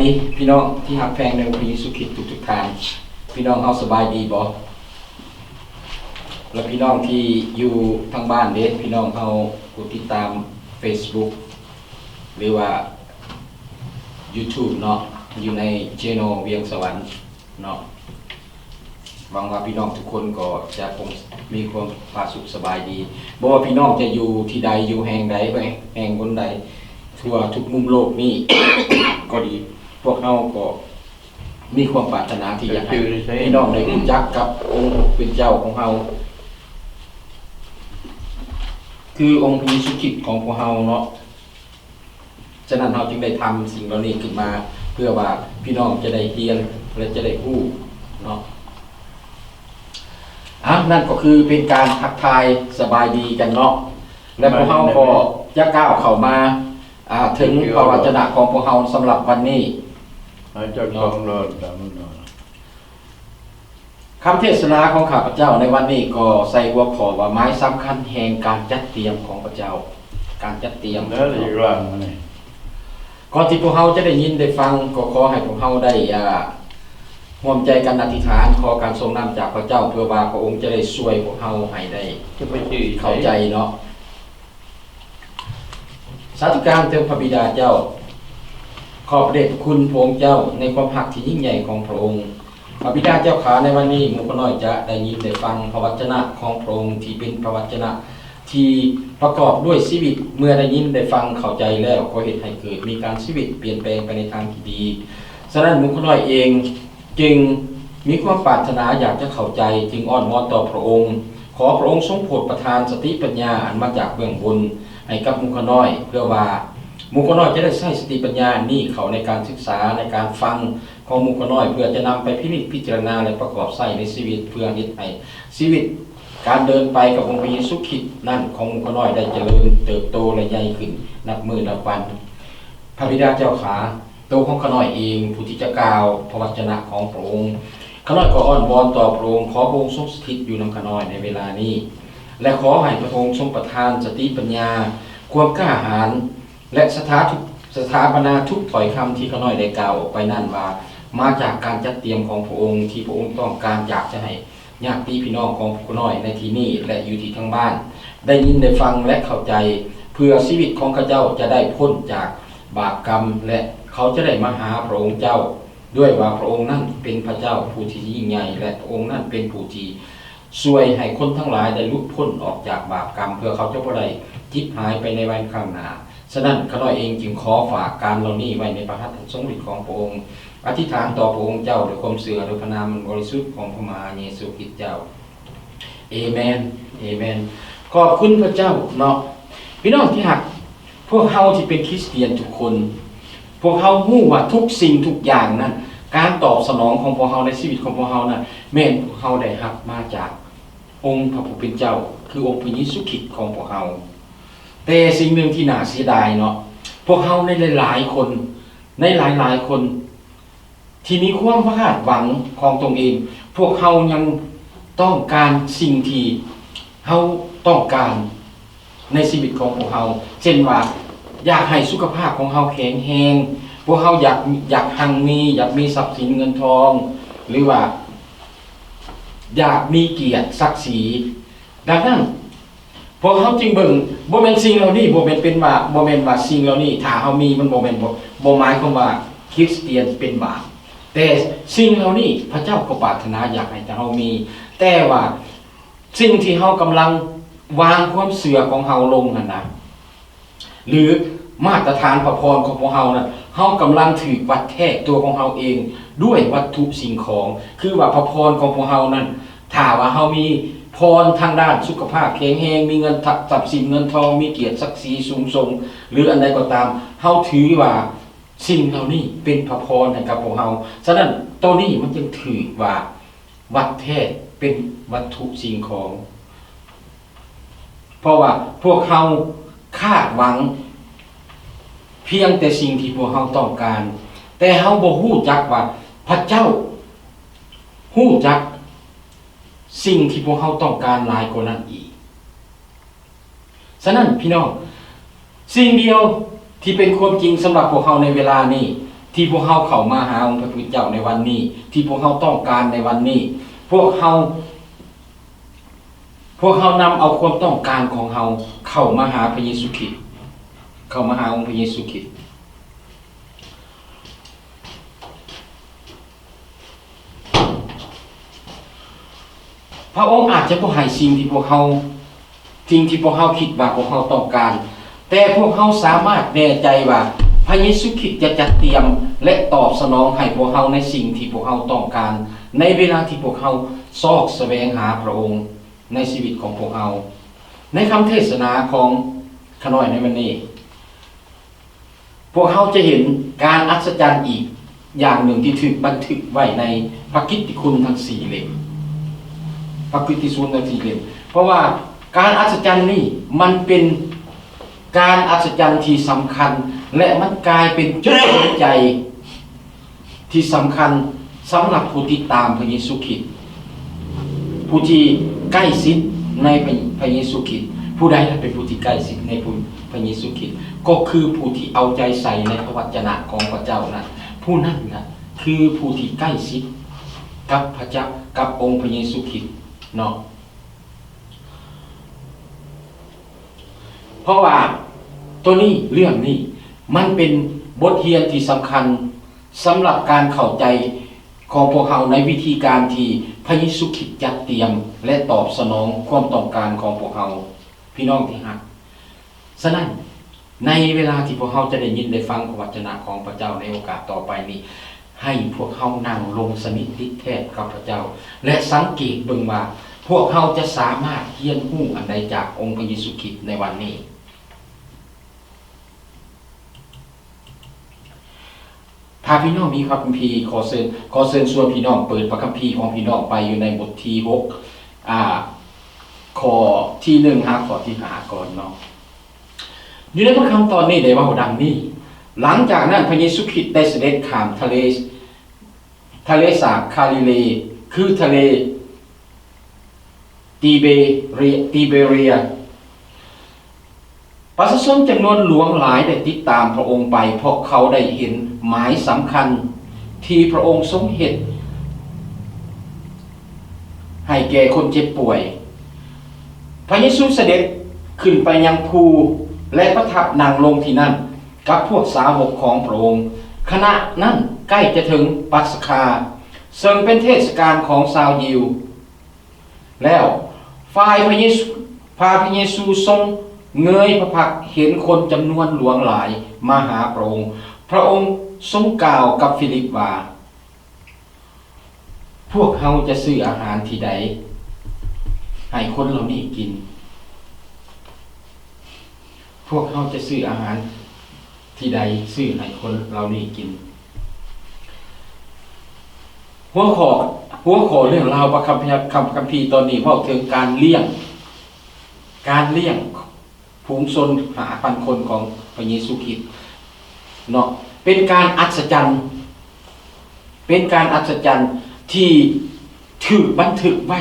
ดีพี่น้องที่หักแพงในพระเยซูคริสต์ทุกทางพี่น้องเฮาสบายดีบ่แล้วพี่น้องที่อยู่ทางบ้านเด้พี่น้องเฮากดติดตาม Facebook หรือว่า YouTube เนาะอยู่ใน Channel เวียงสวรรค์เนาะหวังว่าพี่น้องทุกคนก็จะคงมีความผาสุขสบายดีบ่ว่าพี่น้องจะอยู่ที่ใดอยู่แห่งใดไปแห่งบนใดทั่วทุกมุมโลกนี้ ก็ดีพวกเราก็มีความปรารถนาที่อยากให้พี่น้องได้รู้จักกับองค์เป็นเจ้าของเราคือองค์พระเยซูคริสต์ของพวกเราเนาะฉะนั้นเราจึงได้ทำสิ่งเหล่านี้ขึ้นมาเพื่อว่าพี่น้องจะได้เรียนและจะได้รู้เนาะนั่นก็คือเป็นการทักทายสบายดีกันเนาะและพวกเราก็จะก้าวเข้ามาถึงพระวจนะของพวกเราสำหรับวันนี้คำเทศนาของข้าพเจ้าในวันนี้ก็ใส่หัวข้อว่าไม้สำคัญแห่งการจัดเตรียมของพระเจ้าการจัดเตรียมก่อนที่พวกเราจะได้ยินได้ฟังก็ขอให้พวกเราได้ร่วมใจกันอธิษฐานขอการทรงนำจากพระเจ้าเพื่อว่าพระองค์จะได้ช่วยพวกเราให้ได้เข้าใจเนาะสาธุการเถิดพระบิดาเจ้าขอบพระเดชพระคุณพระองค์เจ้าในความหักที่ยิ่งใหญ่ของพระองค์พระบิดาเจ้าขาในวันนี้หมู่น้อยจะได้ยินได้ฟังพระวจนะของพระองค์ที่เป็นพระวจนะที่ประกอบด้วยชีวิตเมื่อได้ยินได้ฟังเข้าใจแล้วก็เห็นให้เกิดมีการชีวิตเปลี่ยนแปลงไปในทางที่ดีฉะนั้นหมู่น้อยเองจึงมีความปรารถนาอยากจะเข้าใจจึงอ้อนวอนต่อพระองค์ขอพระองค์ทรงโปรดประทานสติปัญญาอันมาจากเบื้องบนให้กับหมู่น้อยเพื่อว่าหมู่น้อยจะได้ใช้สติปัญญานี้เข้าในการศึกษาในการฟังของหมู่น้อยเพื่อจะนำไปพิจารณาและประกอบใช้ในชีวิตเพื่อให้ชีวิตการเดินไปกับองค์พระเยซูคริสต์นั่นของหมู่น้อยได้เจริญเติบโตและใหญ่ขึ้นนับมื้อนับวันพระบิดาเจ้าขาตัวของข้าน้อยเองผู้ที่จะกล่าวพระวจนะของพระองค์ข้าน้อยก็อ้อนวอนต่อพระองค์ขอพระองค์ทรงสถิตอยู่นำข้าน้อยในเวลานี้และขอให้พระองค์ทรงประทานสติปัญญาความกล้าหาญและสถาปนาทุกถ้อยคำที่ข้าน้อยได้กล่าวออกไปนั่นว่ามาจากการจัดเตรียมของพระองค์ที่พระองค์ต้องการอยากจะให้ญาติพี่น้องของข้าน้อยในที่นี้และอยู่ที่ทั้งบ้านได้ยินได้ฟังและเข้าใจเพื่อชีวิตของข้าเจ้าจะได้พ้นจากบาปกรรมและเขาจะได้มาหาพระองค์เจ้าด้วยว่าพระองค์นั้นเป็นพระเจ้าผู้ที่ยิ่งใหญ่และพระองค์นั้นเป็นผู้ที่ช่วยให้คนทั้งหลายได้หลุดพ้นออกจากบาปกรรมเพื่อเขาจะบ่ได้จิบหายไปในวันข้างหน้าฉะนั้นข้าน้อยเองจึงขอฝากการเหล่านี้ไว้ในพระหัตถ์ทรงฤทธิ์ของพระองค์อธิษฐานต่อพระองค์เจ้าด้วยความเชื่อด้วยพระนามบริสุทธิ์ของพระมหาเยซูคริสต์เจ้าเอเมนเอเมนขอบคุณพระเจ้าเนาะพี่น้องที่หักพวกเฮาที่เป็นคริสเตียนทุกคนพวกเฮาฮู้ว่าทุกสิ่งทุกอย่างนั้นการตอบสนองของพวกเฮาในชีวิตของพวกเฮานั้นแม่นพวกเฮาได้รับมาจากองค์พระผู้เป็นเจ้าคือองค์พระเยซูคริสต์ของพวกเฮาแต่สิ่งหนึ่งที่น่าเสียดายเนาะพวกเฮาในหลายๆคนในหลายๆคนที่มีความคาดหวังของตนเองพวกเฮายังต้องการสิ่งที่เฮาต้องการในชีวิตของพวกเฮาเช่นว่าอยากให้สุขภาพของเฮาแข็งแรงพวกเฮาอยากหังมีอยากมีทรัพย์สินเงินทองหรือว่าอยากมีเกียรติศักดิ์ศรีดังนั้นพวกเฮาจึงเบิ่งบ่แม่นสิ่งเหล่านี้บ่แม่นเป็นว่าบ่แม่นว่าสิ่งเหล่านี้ถ้าเฮามีมันบ่แม่นบ่หมายความว่าคริสเตียนเป็นบาปแต่สิ่งเหล่านี้พระเจ้าก็ปรารถนาอยากให้เฮามีแต่ว่าสิ่งที่เฮากำลังวางความเชื่อของเฮาลงนั่นน่ะหรือมาตรฐานพระพรของพวกเฮาน่ะเฮากำลังถือวัดแท้ตัวของเฮาเองด้วยวัตถุสิ่งของคือว่าพระพรของพวกเฮานั้นถ้าว่าเฮามีพรทางด้านสุขภาพแข็งแรงมีเงินทรัพย์สินเงินทองมีเกียรติศักดิ์ศรีสูงส่งหรืออันใดก็ตามเฮาถือว่าสิ่งเหล่านี้เป็นพระพรให้กับพวกเฮาฉะนั้นตัวนี้มันจึงถือว่าวัดแท้เป็นวัตถุสิ่งของเพราะว่าพวกเฮาคาดหวังเพียงแต่สิ่งที่พวกเฮาต้องการแต่เฮาบ่ฮู้จักว่าพระเจ้าฮู้จักสิ่งที่พวกเฮาต้องการหลายกว่านั้นอีกฉะนั้นพี่น้องสิ่งเดียวที่เป็นความจริงสำหรับพวกเฮาในเวลานี้ ที่พวกเขาเข้ามาหาองค์พระผู้เป็นเจ้าในวันนี้ที่พวกเขาต้องการในวันนี้พวกเขานำเอาความต้องการของเขาเข้ามาหาพระเยซูคริสต์เข้ามาหาองค์พระเยซูคริสต์พระองค์อาจจะบ่ให้สิ่งที่พวกเขาคิดว่าพวกเขาต้องการแต่พวกเขาสามารถแน่ใจว่าพระเยซูคริสต์จะจัดเตรียมและตอบสนองให้พวกเขาในสิ่งที่พวกเขาต้องการในเวลาที่พวกเขาซอกแสวงหาพระองค์ในชีวิตของพวกเขาในคำเทศนาของขน้อยในวันนี้พวกเขาจะเห็นการอัศจรรย์อีกอย่างหนึ่งที่ถูกบันทึกไว้ในพระกิตติคุณทั้ง4 เล่มพระกิตติคุณทั้ง4 เล่มเพราะว่าการอัศจรรย์นี่มันเป็นการอัศจรรย์ที่สำคัญและมันกลายเป็นจุดสนใจที่สำคัญสำหรับผู้ที่ตามพระเยซูคริสต์ผู้ที่ใกล้ชิดในพระเยซูคริสต์ผู้ใดเป็นผู้ที่ใกล้ชิดในพระเยซูคริสต์ก็คือผู้ที่เอาใจใส่ในพระวจนะของพระเจ้านั้นผู้นั้นนะคือผู้ที่ใกล้ชิดกับพระเจ้ากับองค์พระเยซูคริสต์เนาะเพราะว่าตัวนี้เรื่องนี้มันเป็นบทเรียนที่สำคัญสำหรับการเข้าใจของพวกเราในวิธีการที่พระเยซูคริสต์จัดเตรียมและตอบสนองความต้องการของพวกเราพี่น้องที่รักฉะนั้นในเวลาที่พวกเราจะได้ยินได้ฟังพระวจนะของพระเจ้าในโอกาสต่อไปนี้ให้พวกเรานั่งลงสนิทติดแทบกับพระเจ้าและสังเกตเบิ่งว่าพวกเราจะสามารถเรียนรู้อันใดจากองค์พระเยซูคริสต์ในวันนี้ถ้าพี่น้องมีพระคัมภีร์ขอเชิญชวนพี่น้องเปิดพระคัมภีร์ของพี่น้องไปอยู่ในบทที่6ข้อที่1ข้อที่5ก่อนเนาะอยู่ในพระคัมภีร์ตอนนี้ได้ว่าดังนี้หลังจากนั้นพระเยซูคริสต์ได้เสด็จข้ามทะเลสาบคาลิเลคือทะเลติเบเรียประชาชนจำนวนหลวงหลายได้ติดตามพระองค์ไปเพราะเขาได้เห็นหมายสำคัญที่พระองค์ทรงเฮ็ดให้แก่คนเจ็บป่วยพระเยซูเสด็จขึ้นไปยังภูและประทับนั่งลงที่นั่นกับพวกสาวกของพระองค์ขณะนั้นใกล้จะถึงปัสกาซึ่งเป็นเทศกาลของชาวยิวแล้วฝ่ายพระเยซูทรงเงยพระพักตร์เห็นคนจำนวนหลวงหลายมาหาพระองค์พระองค์ทรงกล่าวกับฟิลิปว่าพวกเขาจะซื้ออาหารที่ใดให้คนเหล่านี้กินพวกเขาจะซื้ออาหารที่ใดซื้อให้คนเหล่านี้กินหัวข้อเรื่องราวพระคัมภีร์ตอนนี้เว้าถึงการเลี้ยงฝูงชน5,000 คนของพระเยซูคริสต์เนาะเป็นการอัศจรรย์ที่ถูกบันทึกไว้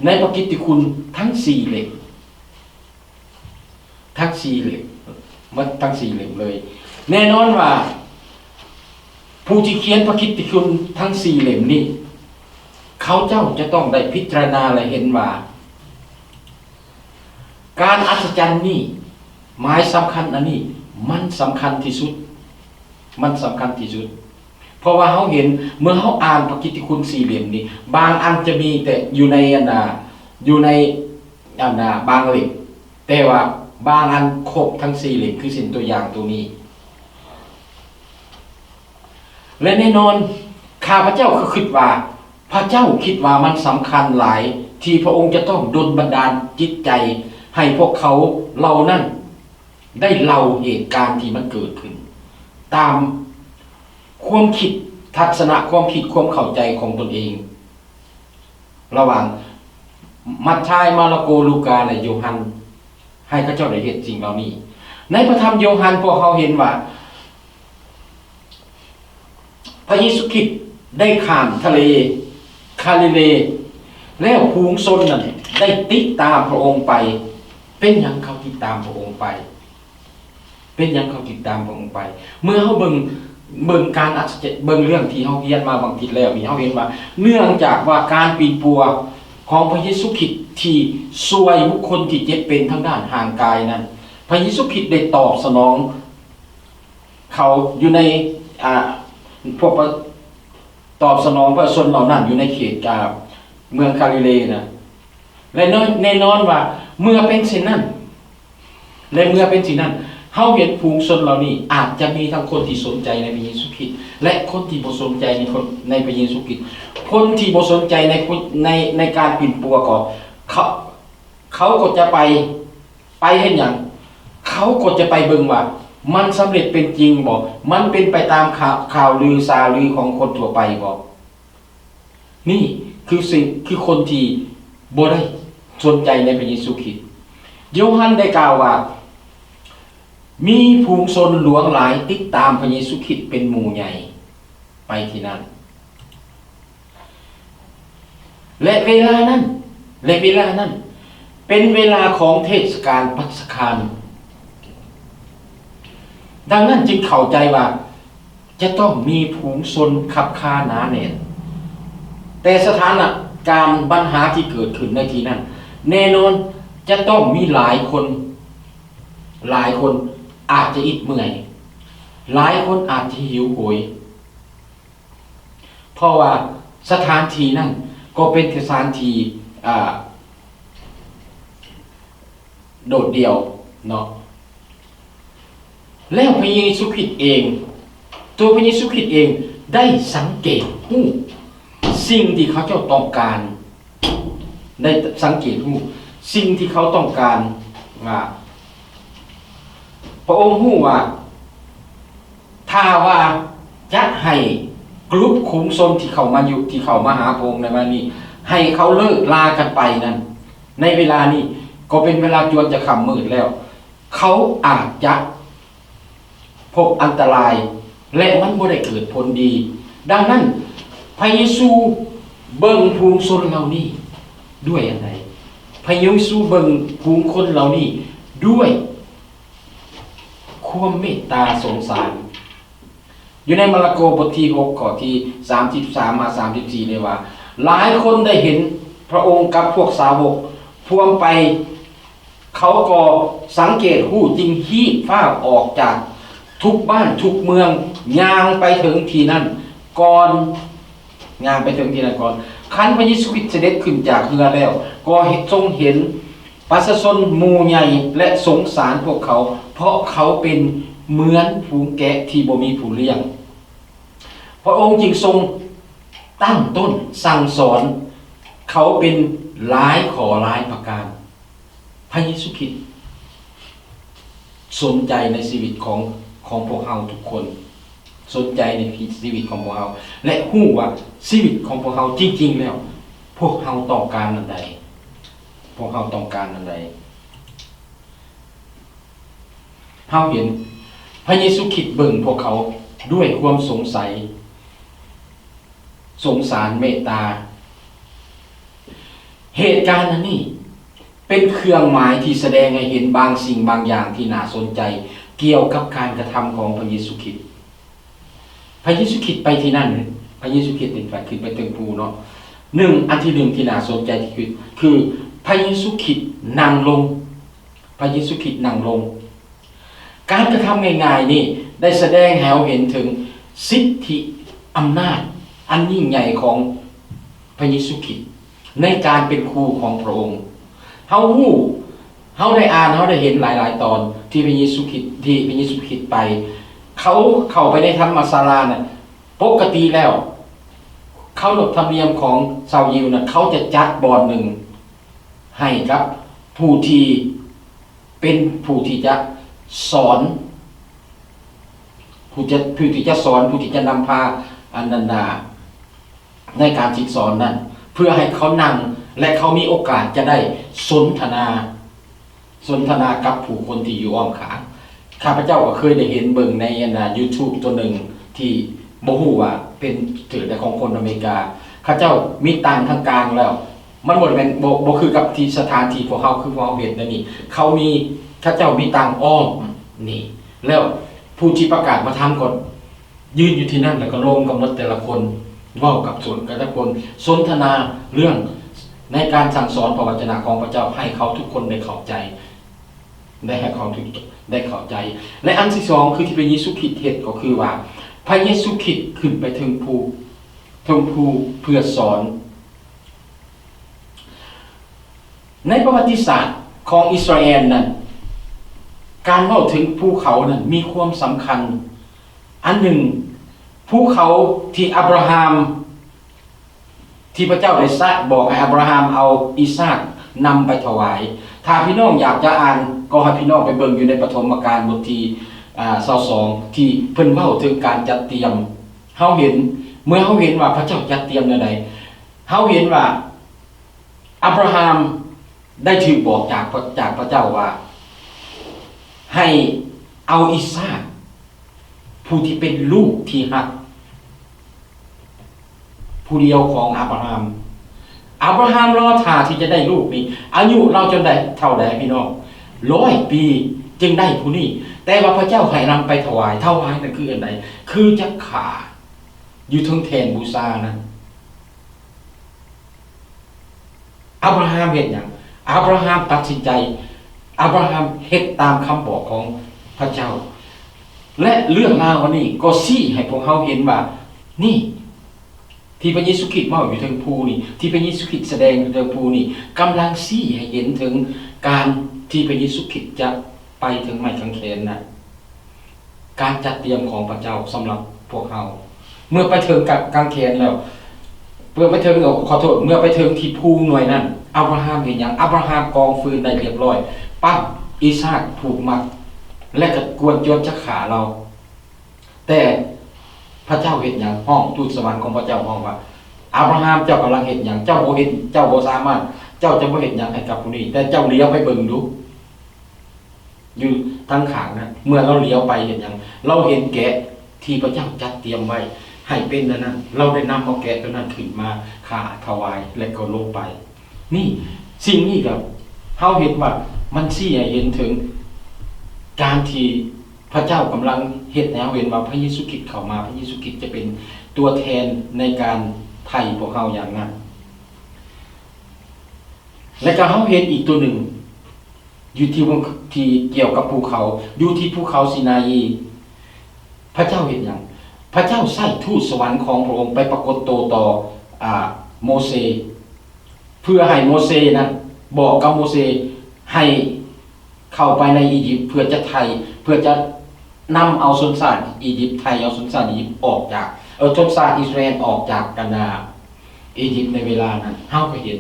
ในพระกิตติคุณทั้ง4 เล่มทั้ง4 เล่มมันทั้ง4 เล่มเลยแน่นอนว่าผู้ที่เขียนพระกิตติคุณทั้ง4 เล่มนี้เขาเจ้าจะต้องได้พิจารณาและเห็นว่าการอัศจรรย์นี่หมายสำคัญอันนี้มันสำคัญที่สุดเพราะว่าเขาเห็นเมื่อเขาอ่านพระกิตติคุณ4 เล่มนี้บางอันจะมีแต่อยู่ในบางเล่มแต่ว่าบางอันครบทั้ง4 เล่มคือสิ่งตัวอย่างตัวนี้และแน่นอนข้าพเจ้าก็คิดว่าพระเจ้าคิดว่ามันสำคัญหลายที่พระองค์จะต้องดลบันดาลจิตใจให้พวกเขาเหล่านั้นได้เล่าเหตุการณ์ที่มันเกิดขึ้นตามความคิดทัศนะความคิดความเข้าใจของตนเองระหว่างมัทธิวมาระโกลูกาและโยฮันให้พระเจ้าได้เห็นสิ่งเหล่านี้ในพระธรรมโยฮันพวกเขาเห็นว่าพระเยซูคริสต์ได้ข้ามทะเลคาลิเลแล้วฝูงชนนั้นได้ติดตามพระองค์ไปเป็นอย่างเขาติดตามพระองค์ไป เป็นหยังเขาติดตามพระองค์ไป เมื่อเขาเบิ่งการอัศจรรย์เบิ่งเรื่องที่เขาเรียนมาบางทีแล้วนี่เขาเห็นว่าเนื่องจากว่าการปีนปัวของพระเยซูคริสต์ที่ช่วยบุคคลที่เจ็บเป็นทางด้านห่างกายนั้นพระเยซูคริสต์ได้ตอบสนองเขาอยู่ในพวกตอบสนองประชาชนเหล่านั้นอยู่ในเขตเมืองกาลิเลนะและแน่นอนว่าเมื่อเป็นเช่นนั้นและเมื่อเป็นเช่นนั้นเฮาเห็นฝูงชนเหล่านี้อาจจะมีทั้งคนที่สนใจในพระเยซูคริสต์และคนที่บ่สนใจในพระเยซูคริสต์คนที่บ่สนใจในการปิ่นปัวก็เขาก็จะไปเห็นหยังเขาก็จะไปเบิ่งว่ามันสำเร็จเป็นจริงบ่มันเป็นไปตามข่าวลือซาลือของคนทั่วไปบ่นี่คือคนที่บ่ได้สนใจในพระเยซูคริสต์โยฮันได้กล่าวว่ามีฝูงชนหลวงหลายติดตามพระเยซูคริสต์เป็นหมู่ใหญ่ไปที่นั่นและเวลานั้นเป็นเวลาของเทศกาลปัสกาลดังนั้นจึงเข้าใจว่าจะต้องมีฝูงชนขับคาหนาแน่นแต่สถานการณ์ปัญหาที่เกิดขึ้นในที่นั้นแน่นอนจะต้องมีหลายคนอาจจะอิดเมื่อยหลายคนอาจจะหิวโหยเพราะว่าสถานที่นั้นก็เป็นสถานที่โดดเดี่ยวเนาะแล้วพระเยซูคริสต์เองตัวพระเยซูคริสต์เองได้สังเกตสิ่งที่เขาเจ้าต้องการได้สังเกตสิ่งที่เขาต้องการพระองค์ว่าถ้าว่าจะให้กลุ่มขุมชนที่เขามาอยู่ที่เขามาหาพระองค์ในวันนี้ให้เขาเลิกลากันไปนั้นในเวลานี้ก็เป็นเวลาจวนจะค่ำมืดแล้วเขาอาจจะพบอันตรายและมันบ่ได้เกิดผลดีดังนั้นพระเยซูเบิ่งฝูงชนเหล่านี้ด้วยอะไรพระเยซูเบิ่งฝูงคนเหล่านี้ด้วยความเมตตาสงสารอยู่ในมาระโกบทที่6ข้อที่33มา34เลยว่าหลายคนได้เห็นพระองค์กับพวกสาวกพวงไปเขาก็สังเกตจริงฮีบฟ้าออกจากทุกบ้านทุกเมืองย่างไปถึงที่นั่นก่อนคันพระเยซูคริสต์เสด็จขึ้นจากเรือแล้วก็ทรงเห็นประชาชนหมู่ใหญ่และสงสารพวกเขาเพราะเขาเป็นเหมือนฝูงแกะที่บ่มีผู้เลี้ยงพระองค์จึงทรงตั้งต้นสั่งสอนเขาเป็นหลายประการพระเยซูคริสต์สนใจในชีวิตของพวกเราทุกคนสนใจในชีวิตของพวกเราและฮู้ว่าชีวิตของพวกเราจริงๆแล้วพวกเราต้องการอันใดเฮาเห็นพระเยซูคริสต์เบิ่งพวกเขาด้วยความสงสัยสงสารเมตตาเหตุการณ์นี้เป็นเครื่องหมายที่แสดงให้เห็นบางสิ่งบางอย่างที่น่าสนใจเกี่ยวกับการกระทำของพระเยซูคริสต์พระเยซูคริสต์ไปที่นั่นพระเยซูคริสต์เป็นฝ่ายขึ้นไปถึงภูเนาะอันที่ที่น่าสนใจที่คือพระเยซูคริสต์นั่งลงการกระทำง่ายๆนี่ได้แสดงให้เราเห็นถึงสิทธิอำนาจอันยิ่งใหญ่ของพระเยซูคริสต์ในการเป็นครูของพระองค์เฮาได้อ่านเฮาได้เห็นหลายๆตอนที่พระเยซูคริสต์ไปเขาเข้าไปในธรรมศาลาน่ะปกติแล้วเขาหลบธรรมเนียมของชาวยิวน่ะเขาจะจัดบอลหนึ่งให้กับผู้ที่เป็นผู้ที่จะสอนผู้ที่จะนำพาอันนันดาในการศึกษานั้นเพื่อให้เขานั่งและเขามีโอกาสจะได้สนทนากับผู้คนที่อยู่อ้อมข้างข้าพเจ้าก็เคยได้เห็นเบิ่งในYouTube ตัวหนึ่งที่บ่ฮู้ว่าเป็นถือแต่ของคนอเมริกาข้าเจ้ามีตังทางกลางแล้วมันบ่ได้เป็นบ่คือกับที่สถานที่พวกเฮาคือพวกเฮาเฮ็ดนั่นนี่ข้าเจ้ามีตังอ้อมนี่ แล้วผู้ที่ประกาศมาทำก่อนยืนอยู่ที่นั่นแล้วก็ลงกำหนดแต่ละคนเว้ากับส่วนแต่ละคนสนทนาเรื่องในการสั่งสอนพระวจนะของพระเจ้าให้เขาทุกคนได้เข้าใจได้ให้เขาได้เข้าใจและอันที่สองคือที่พระเยซูคริสต์เฮ็ดก็คือว่าพระเยซูคริสต์ขึ้นไปถึงภูเพื่อสอนในประวัติศาสตร์ของอิสราเอลนั้นการเล่าถึงภูเขานั้นมีความสำคัญอันหนึ่งภูเขาที่อับราฮัมที่พระเจ้าได้บอกให้อับราฮัมเอาอิสากนำไปถวายถ้าพี่น้องอยากจะอ่านก็ให้พี่น้องไปเบิ่งอยู่ในปฐมกาลบทที่22ที่เพิ่นเว้าถึงการจัดเตรียมเฮาเห็นเมื่อเฮาเห็นว่าพระเจ้าจัดเตรียมแนวใดเฮาเห็นว่าอับราฮัมได้ถูกบอกจากพระเจ้าว่าให้เอาอิสากผู้ที่เป็นลูกที่รักผู้เดียวของอับราฮัมรอท่าที่จะได้ลูกนี้อายุเราจนได้เท่าใดพี่น้อง100 ปีจึงได้ผู้นี้แต่ว่าพระเจ้าให้นำไปถวายนั่นคืออันใดคือจักขาอยู่ทั้งแทนบูชานั้นอับราฮัมเฮ็ดหยังอับราฮัมตัดสินใจอับราฮัมเฮ็ดตามคำบอกของพระเจ้าและเรื่องราววันนี้ก็ชี้ให้พวกเขาเห็นว่านี่ที่พระเยซูคริสต์มาอยู่ทางภูนี่ที่พระเยซูคริสต์แสดงอยู่ทางภูนี่กำลังชี้ให้เห็นถึงการที่พระเยซูคริสต์จะไปถึงไม้กางเขนนะการจัดเตรียมของพระเจ้าสำหรับพวกเขาเมื่อไปถึงกางเขนแล้วเมื่อไปถึงเมื่อไปถึงที่ภูหน่วยนั้นอับราฮัมเห็นอย่างอับราฮัมกองฟืนได้เรียบร้อยปั้นอิสากผูกมัดและก็กวนโยนจักขาเราแต่พระเจ้าเห็นอย่างห้องทูตสวรรค์ของพระเจ้าห้องว่าอับราฮัมเจ้ากำลังเห็นอย่างเจ้าบ่เห็นเจ้าบ่สามารถเจ้าจะบ่เห็นอย่างให้กับผู้นี้แต่เจ้าเลี้ยวไปเบิ่งดูอยู่ทั้งขางนะเมื่อเราเลี้ยวไปเห็นอย่างเราเห็นแกะที่พระเจ้าจัดเตรียมไว้ให้เป็นนั้นเราได้นำเอาแกะตัวนั้นขึ้นมาฆ่าถวายและก็ลงไปนี่สิ่งนี้ครับเฮาเห็นว่ามันชี้ให้เห็นถึงการที่พระเจ้ากำลังเฮ็ดแนวเห็นว่าพระเยซูคริสต์เข้ามาพระเยซูคริสต์จะเป็นตัวแทนในการไถ่พวกเขาอย่างนั้นและก็เฮาเห็นอีกตัวหนึ่งอยู่ที่เกี่ยวกับภูเขาอยู่ที่ภูเขาซินาอีพระเจ้าเห็นอย่างพระเจ้าใส่ทูตสวรรค์ของพระองค์ไปปรากฏตัวต่อโมเสสเพื่อให้โมเสสนั้นบอกกับโมเสสให้เข้าไปในอียิปต์เพื่อจะนำเอาชนชาติอียิปต์เอาชนชาติอียิปต์ออกจากชนชาติอิสราเอลออกจากกันดารอียิปต์ในเวลานั้นเฮาก็เห็น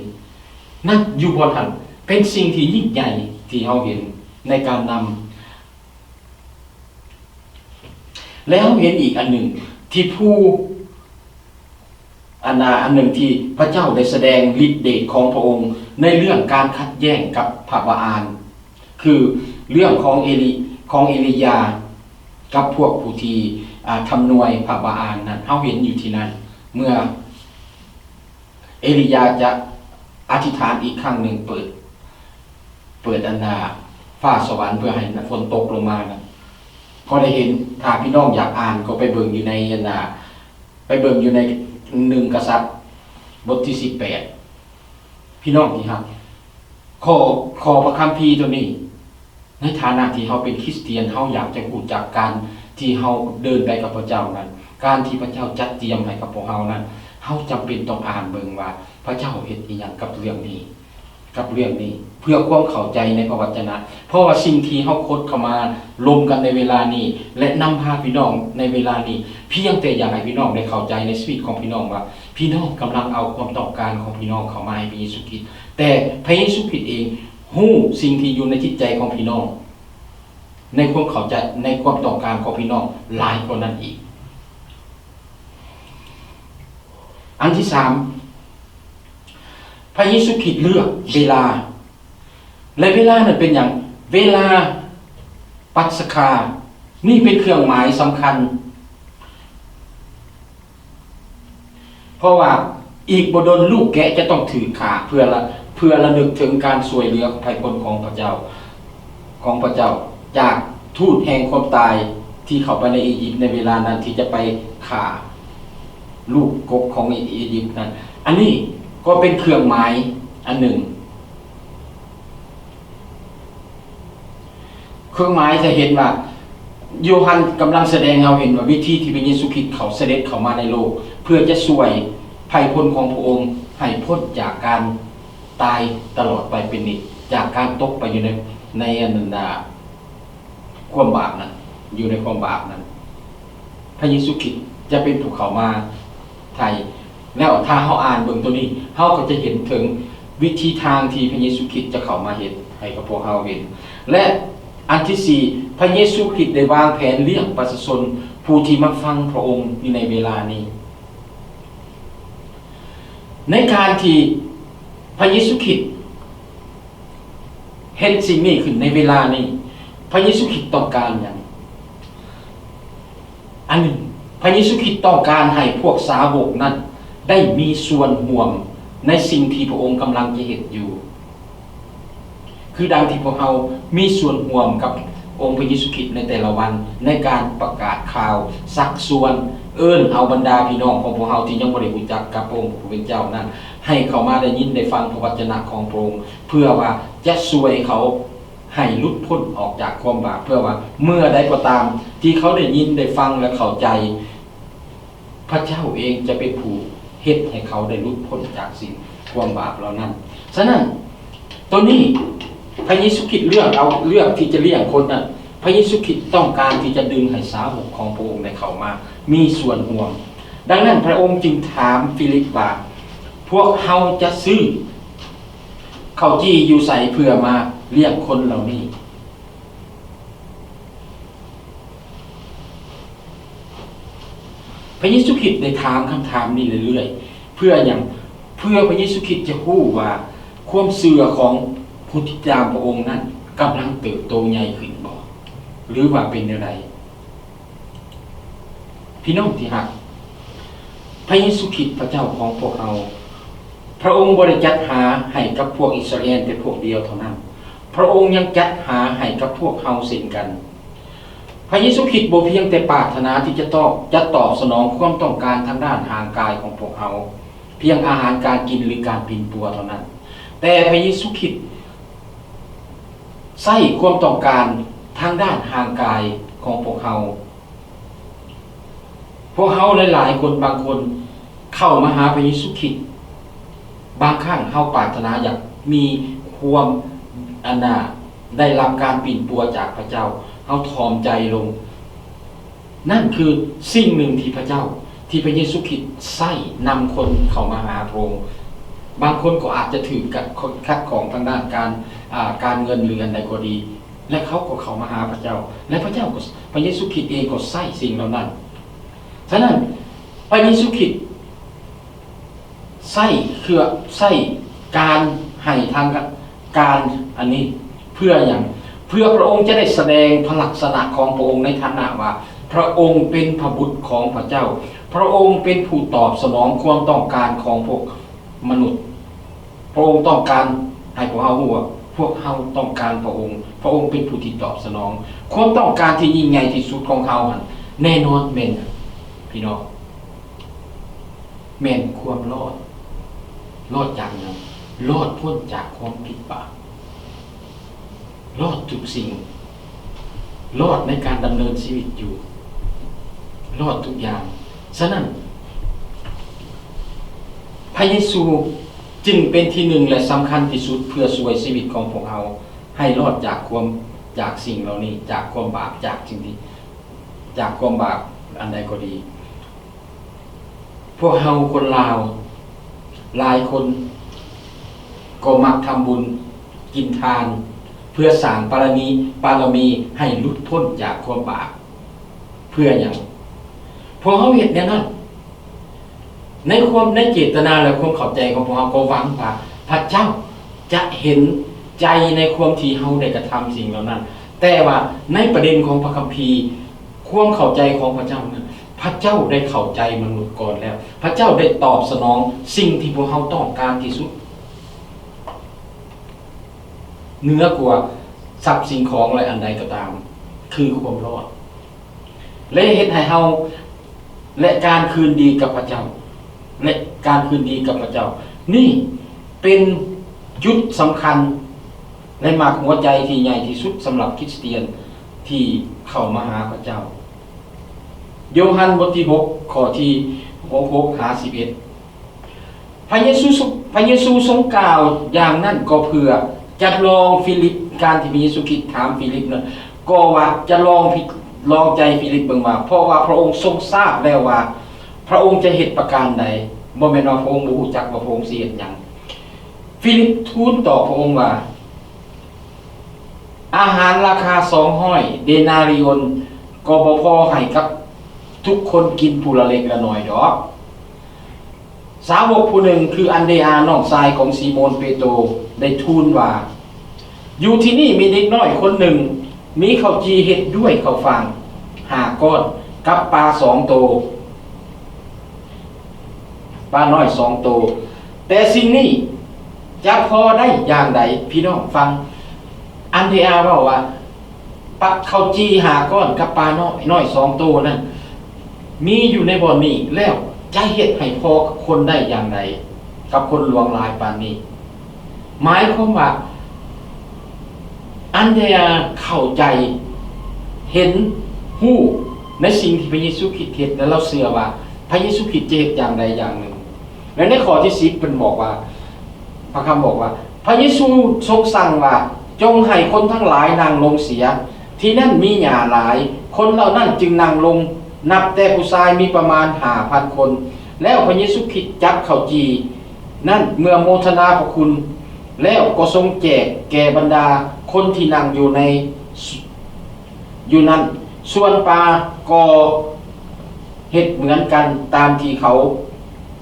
นั่นอยู่บนหันเป็นสิ่งที่ยิ่งใหญ่ที่เฮาเห็นในการนำแล้วเห็นอีกอันหนึ่งที่อันหนึ่งที่พระเจ้าได้แสดงฤทธิ์เดชของพระองค์ในเรื่องการขัดแย้งกับพระบาอาลคือเรื่องของเอลียากับพวกผู้ที่ทำนวยพระบาอาลนั้นเฮาเห็นอยู่ที่นั่นเมื่อเอลียาจะอธิษฐานอีกครั้งหนึ่งเปิดฟ้าสวรรค์เพื่อให้ฝนตกลงมานะพอได้เห็นถ้าพี่น้องอยากอ่านก็ไปเบิ่งอยู่ใน1 กษัตริย์บทที่18พี่น้องนี่ครับขอพระคัมภีร์ตัวนี้ในฐานะที่เฮาเป็นคริสเตียนเฮาอยากจะรู้จักการที่เฮาเดินไปกับพระเจ้านั้นการที่พระเจ้าจัดเตรียมให้กับพวกเฮานั้นเฮาจำเป็นต้องอ่านเบิ่งว่าพระเจ้าเฮ็ดอีหยังกับเรื่องนี้เพื่อความเข้าใจในพระวจนะเพราะว่าสิ่งที่เฮาค้นเข้ามาลงกันในเวลานี้และนำพาพี่น้องในเวลานี้เพียงแต่อยากให้พี่น้องได้เข้าใจในชีวิตของพี่น้องว่าพี่น้องกำลังเอาความต้องการของพี่น้องเข้ามาให้พระเยซูคริสต์แต่พระเยซูคริสต์เองฮู้สิ่งที่อยู่ในจิตใจของพี่น้องในความเข้าใจในความต้องการของพี่น้องหลายกว่านั้นอีกอันที่3พระเยซูคริสต์เลือกเวลาและเวลานั้นเป็นอย่างเวลาปัสกานี่เป็นเครื่องหมายสำคัญเพราะว่าอีกบ่ดนลูกแกะจะต้องถือขาเพื่อระลึกถึงการช่วยเหลือภัยพ้นของพระเจ้าจาก ทูตแห่งความตายที่เข้าไปในอียิปต์ในเวลานั้นที่จะไปฆ่าลูกกบของอียิปต์นั้นอันนี้ก็เป็นเครื่องหมายอันหนึ่งเครื่องหมายจะเห็นว่าโยฮันกำลังแสดงเราเห็นว่าวิธีที่พระเยซูคริสต์เขาเสด็จเข้ามาในโลกเพื่อจะช่วยภัยพ้นของพระองค์ให้พ้นจากการตายตลอดไปเป็นนิจจากการตกไปอยู่ในอนันดาความบาปนั้นอยู่ในความบาปนั้นพระเยซูคริสต์จะเป็นผู้เข้ามาไทยแล้วถ้าเขาอ่านเบิ่งตัวนี้เขาก็จะเห็นถึงวิธีทางที่พระเยซูคริสต์จะเข้ามาเห็นให้กับพวกเขาเห็นและอันที่สี่พระเยซูคริสต์ได้วางแผนเลี้ยงประชาชนผู้ที่มาฟังพระองค์อยู่ในเวลานี้ในการที่พระเยซูคริสต์เห็นสิ่งนี้ขึ้นในเวลานี้พระเยซูคริสต์ต้องการอย่างอันหนึ่งพระเยซูคริสต์ต้องการให้พวกสาวกนั้นได้มีส่วนร่วมในสิ่งที่พระองค์กำลังจะเห็นอยู่คือดังที่พวกเรามีส่วนร่วมกับองค์พระเยซูคริสต์ในแต่ละวันในการประกาศข่าวสักส่วนเอาบรรดาพี่น้องของพวกเราที่ยังบ่ได้รู้จักกับพระองค์ผู้เป็นเจ้านั้นให้เขามาได้ยินได้ฟังพระวจนะของพระองค์เพื่อว่าจะช่วยเขาให้หลุดพ้นออกจากความบาปเพื่อว่าเมื่อใดก็ตามที่เขาได้ยินได้ฟังและเข้าใจพระเจ้าเองจะเป็นผู้เฮ็ดให้เขาได้หลุดพ้นจากสิ่งความบาปเหล่านั้นฉะนั้นตัวนี้พระเยซูคริสต์เลือกที่จะเลี้ยงคนนั้นพระเยซูคริสต์ต้องการที่จะดึงให้สาวกของพระองค์ได้เข้ามามีส่วนร่วมดังนั้นพระองค์จึงถามฟิลิปว่าพวกเฮาจะซื้อข้าวจี้อยู่ใส่เพื่อมาเลี้ยงคนเหล่านี้พระเยซูคริสต์ได้ถามคำถามนี้เรื่อยๆเพื่อพระเยซูคริสต์จะรู้ว่าความเชื่อของผู้ที่ตามพระองค์นั้นกำลังเติบโตใหญ่ขึ้นบ่หรือว่าเป็นอะไรพี่น้องที่รักพระเยซูคริสต์พระเจ้าของพวกเราพระองค์บ่ได้จัดหาให้กับพวกอิสราเอลแต่พวกเดียวเท่านั้นพระองค์ยังจัดหาให้กับพวกเฮาเช่นกันพระเยซูคริสต์บ่เพียงแต่ปรารถนาที่จะตอบสนองความต้องการทางด้านทางกายของพวกเฮาเพียงอาหารการกินหรือการปีนปัวเท่านั้นแต่พระเยซูคริสต์ใส่ความต้องการทางด้านทางกายของพวกเฮาหลายๆคนบางคนเข้ามาหาพระเยซูคริสต์บางครั้งเฮาปรารถนาอยากมีความได้รับการปีนปัวจากพระเจ้าเฮาถ่อมใจลงนั่นคือสิ่งหนึ่งที่พระเยซูคริสต์ใส่นำคนเข้ามาหาพระองค์บางคนก็อาจจะถือกับคัดของทางด้านการเงินหรืออันใดก็ดีและเขาก็เข้ามาหาพระเจ้าและพระเยซูคริสต์เองก็ใส่สิ่งเหล่านั้นฉะนั้นพระเยซูคริสต์ใส่การให้ทางการอันนี้เพื่อพระองค์จะได้แสดงพระลักษณะของพระองค์ในฐานะว่าพระองค์เป็นพระบุตรของพระเจ้าพระองค์เป็นผู้ตอบสนองความต้องการของพวกมนุษย์พระองค์ต้องการให้พวกเฮารู้ว่าพวกเฮาต้องการพระองค์เป็นผู้ที่ตอบสนองความต้องการที่ยิ่งใหญ่ที่สุดของเฮาแน่นอนแม่นพี่น้องแม่นความรอดจากนั้นรอดพ้นจากความผิดบาปรอดทุกสิ่งรอดในการดำเนินชีวิตอยู่รอดทุกอย่างฉะนั้นพระเยซูจึงเป็นที่หนึ่งและสำคัญที่สุดเพื่อช่วยชีวิตของพวกเราให้รอดจากสิ่งเหล่านี้จากความบาปจากความบาปอันใดก็ดีพวกเราคนลาวหลายคนก็มักทำบุญกินทานเพื่อสร้างบารมีให้หลุดพ้นจากความบาปเพื่ออย่างพวกเขาเห็นอย่างนั้นในเจตนาและความเข้าใจของพวกเขาก็หวังว่าพระเจ้าจะเห็นใจในความที่เขาได้กระทำสิ่งเหล่านั้นแต่ว่าในประเด็นของพระคัมภีร์ความเข้าใจของพระเจ้านั้นพระเจ้าได้เข้าใจมนุษย์ก่อนแล้วพระเจ้าได้ตอบสนองสิ่งที่พวกเขาต้องการที่สุดเหนือกว่าทรัพย์สิ่งของอะไรอันใดก็ตาม คือความรอดและเฮ็ดให้เฮาและการคืนดีกับพระเจ้าและการคืนดีกับพระเจ้านี่เป็นจุดสำคัญในหมากหัวใจที่ใหญ่ที่สุดสำหรับคริสเตียนที่เข้ามาหาพระเจ้าโยฮันบทที่6ข้อที่6หา11พระเยซูทรงกล่าวอย่างนั้นก็เพื่อจะลองฟิลิปการที่พระเยซูคริสต์ถามฟิลิปนั้นก็ว่าจะลองใจฟิลิปเบิ่งว่าเพราะว่าพระองค์ทรงทราบแล้วว่าพระองค์จะเฮ็ดประการใดบ่แม่นว่าพระองค์บ่รู้จักว่าพระองค์สิเฮ็ดหยังฟิลิปทูลตอบพระองค์ว่าอาหารราคา200เดนาริโอนก็บ่พอให้กับทุกคนกินผู้ละเล็กละน้อยดอกสาวกผู้หนึ่งคืออันเดอาน้องชายของซีโมนเปโตรได้ทูลว่าอยู่ที่นี่มีเด็กน้อยคนหนึ่งมีข้าวจีเฮ็ดด้วยข้าวฟาง5ก้อนกับปลา2ตัวปลาน้อย2ตัวแต่สิ่งนี้จะพอได้อย่างใดพี่น้องฟังอันเดอาเว้าว่าปักข้าวจี5ก้อนกับปลาน้อย2ตัวนั่นมีอยู่ในบ่อนี้แล้วจะเฮ็ดให้พอคนได้อย่างไรกับคนหลวงหลายปานนี้หมายความว่าอันเดียเข้าใจเห็นฮู้ในสิ่งที่พระเยซูคริสต์เฮ็ดและเราเชื่อว่าพระเยซูคริสต์จะเฮ็ดอย่างใดอย่างหนึ่งและในข้อที่10เพิ่นบอกว่าพระคำบอกว่าพระเยซูทรงสั่งว่าจงให้คนทั้งหลายนั่งลงเสียที่นั่นมีหญ้าหลายคนเหล่านั้นจึงนั่งลงนับแต่ผู้ชายมีประมาณ 5,000 คนแล้วพระเยซูคริสต์จับข้าวจีนั่นเมื่อโมทนาพระคุณแล้วก็ทรงแจกแก่บรรดาคนที่นั่งอยู่นั้นส่วนปลาก็เฮ็ดเหมือนกันตามที่เขา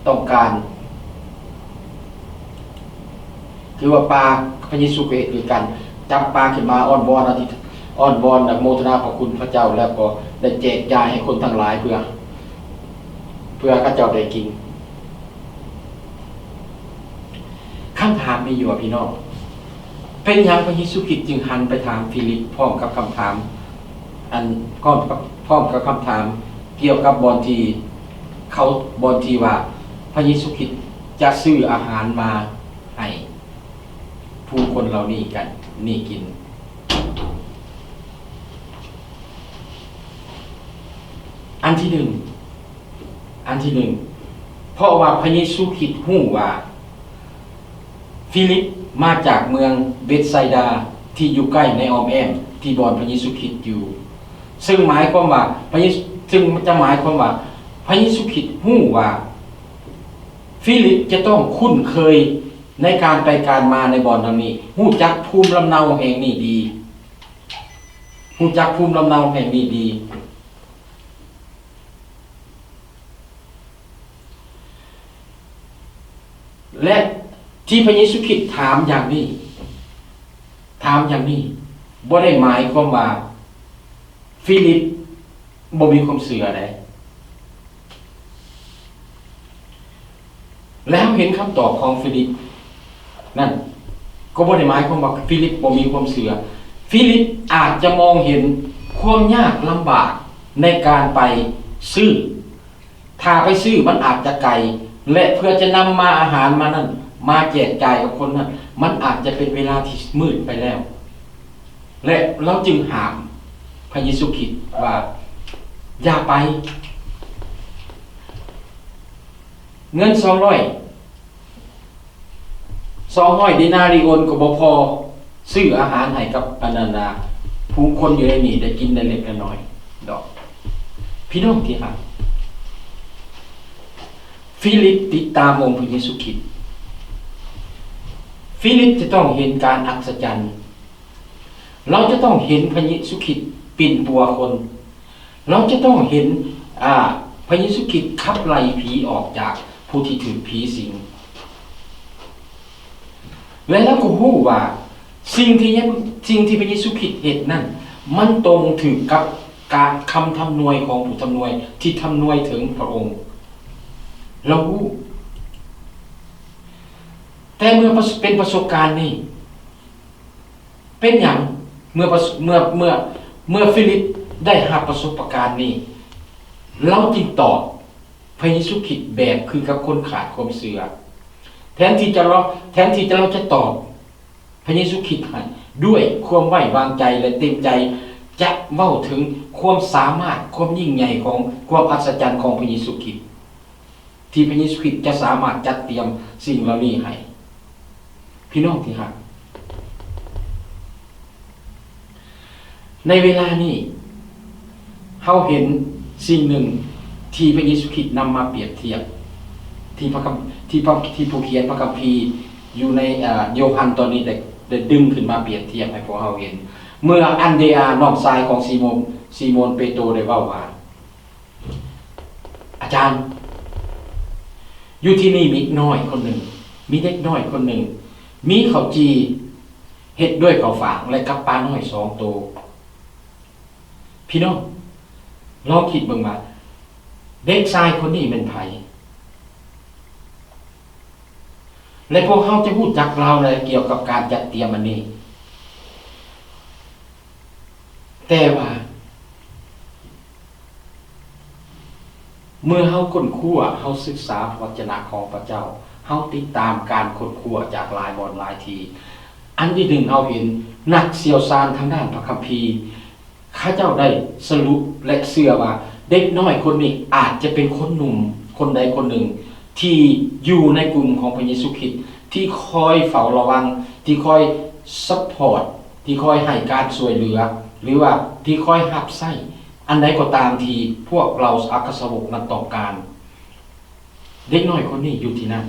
ต้องการคือว่าปลาพระเยซูก็เฮ็ดด้วยกันจับปลาขึ้นมาอ้อนวอนโมทนาพระคุณพระเจ้าแล้วก็ได้แจกจ่ายให้คนทั้งหลายเพื่อข้าเจ้าได้กินคำถามมีอยู่พี่น้องเป็นหยังพระเยซูคริสต์จึงหันไปถามฟิลิปพร้อมกับคำถามพร้อมกับคำถามเกี่ยวกับบอนที่ว่าพระเยซูคริสต์จะซื้ออาหารมาให้ผู้คนเหล่านี้กันนี่กินอันที่หนึ่งเพราะว่าพระเยซูคริสต์ฮู้ว่าฟิลิปมาจากเมืองเบธไซดาที่อยู่ใกล้ในอ้อมแอมที่บ่อนพระเยซูคริสต์อยู่ซึ่งหมายความว่าพระเยซูคริสต์ฮู้ว่าฟิลิปจะต้องคุ้นเคยในการไปการมาในบ่อนทางนี้ฮู้จักภูมิลำเนาแห่งนี้ดีและที่พระเยซูคริสต์ถามอย่างนี้บ่ได้หมายความว่าฟิลิปบ่มีความเชื่อใดแล้วเห็นคำตอบของฟิลิปนั่นก็บ่ได้หมายความว่าฟิลิปบ่มีความเชื่อฟิลิปอาจจะมองเห็นความยากลำบากในการไปซื้อถ้าไปซื้อมันอาจจะไกลและเพื่อจะนำมาอาหารมานั่นมาแจกจ่ายกับคนนั้นมันอาจจะเป็นเวลาที่มืดไปแล้วและเราจึงห้ามพระเยซูคริสต์ว่าอย่าไปเงิน200ดินาริโอนก็บ่พอซื้ออาหารให้กับอนันดาผู้คนอยู่ในนี้ได้กินได้เล็กน้อยดอกพี่น้องที่รักฟิลิปติดตามองค์พระเยซูคริสต์ฟิลิปจะต้องเห็นการอัศจรรย์เราจะต้องเห็นพระเยซูคริสต์ปิ่นปัวคนเราจะต้องเห็นพระเยซูคริสต์ขับไล่ผีออกจากผู้ที่ถูกผีสิงและเราก็รู้ว่าสิ่งที่พระเยซูคริสต์เฮ็ดนั่นมันตรงถึงกับการคำทำนวยของผู้ทำนวยที่ทำนวยถึงพระองค์เรารู้แต่เมื่อเป็นประสบการณ์นี่เป็นอย่างเมื่อ เมื่อฟิลิปได้รับประสบการณ์นี้เราจึงตอบพระเยซูคริสต์แบบคือกับคนขาดความเชื่อแทนที่เราจะตอบพระเยซูคริสต์ให้ด้วยความไว้วางใจและเต็มใจจะเว้าถึงความสามารถความยิ่งใหญ่ของความอัศจรรย์ของพระเยซูคริสต์ที่พระเยซูคริสต์จะสามารถจัดเตรียมสิ่งเหล่านี้ให้พี่น้องที่รักในเวลานี้เฮาเห็นสิ่งหนึ่งที่พระเยซูคริสต์นำมาเปรียบเทียบที่ผู้เขียนพระคัมภีร์อยู่ในโยฮันตอนนี้ได้ดึงขึ้นมาเปรียบเทียบให้พวกเฮาเห็นเมื่ออันเดอาน้องชายของซีโมนเปโตรได้เว้าว่าอาจารย์อยู่ที่นี่มีเด็กน้อยคนหนึ่งมีข้าวจีเฮ็ดด้วยข้าวฝางและกับปลาน้อย2ตัวพี่น้องลองคิดเบิ่งว่าเด็กชายคนนี้เป็นไผและพวกเขาจะพูดจักเราเลยเกี่ยวกับการจัดเตรียมอันนี้แต่ว่าเมื่อเขาค้นคว้าเขาศึกษาพระวจนะของพระเจ้าเขาติดตามการค้นคว้าจากหลายบอนหลายทีอันที่หนึ่งเขาเห็นนักเชี่ยวชาญทางด้านพระคัมภีร์ข้าเจ้าได้สรุปและเชื่อว่าเด็กน้อยคนนี้อาจจะเป็นคนหนุ่มคนใดคนหนึ่งที่อยู่ในกลุ่มของพระเยซูคริสต์ที่คอยเฝ้าระวังที่คอยซัพพอร์ตที่คอยให้การช่วยเหลือหรือว่าที่คอยรับใช้อันใดก็ตามที่พวกเราอัครสาวกนั้นต้องการเด็กน้อยคนนี้อยู่ที่นั่น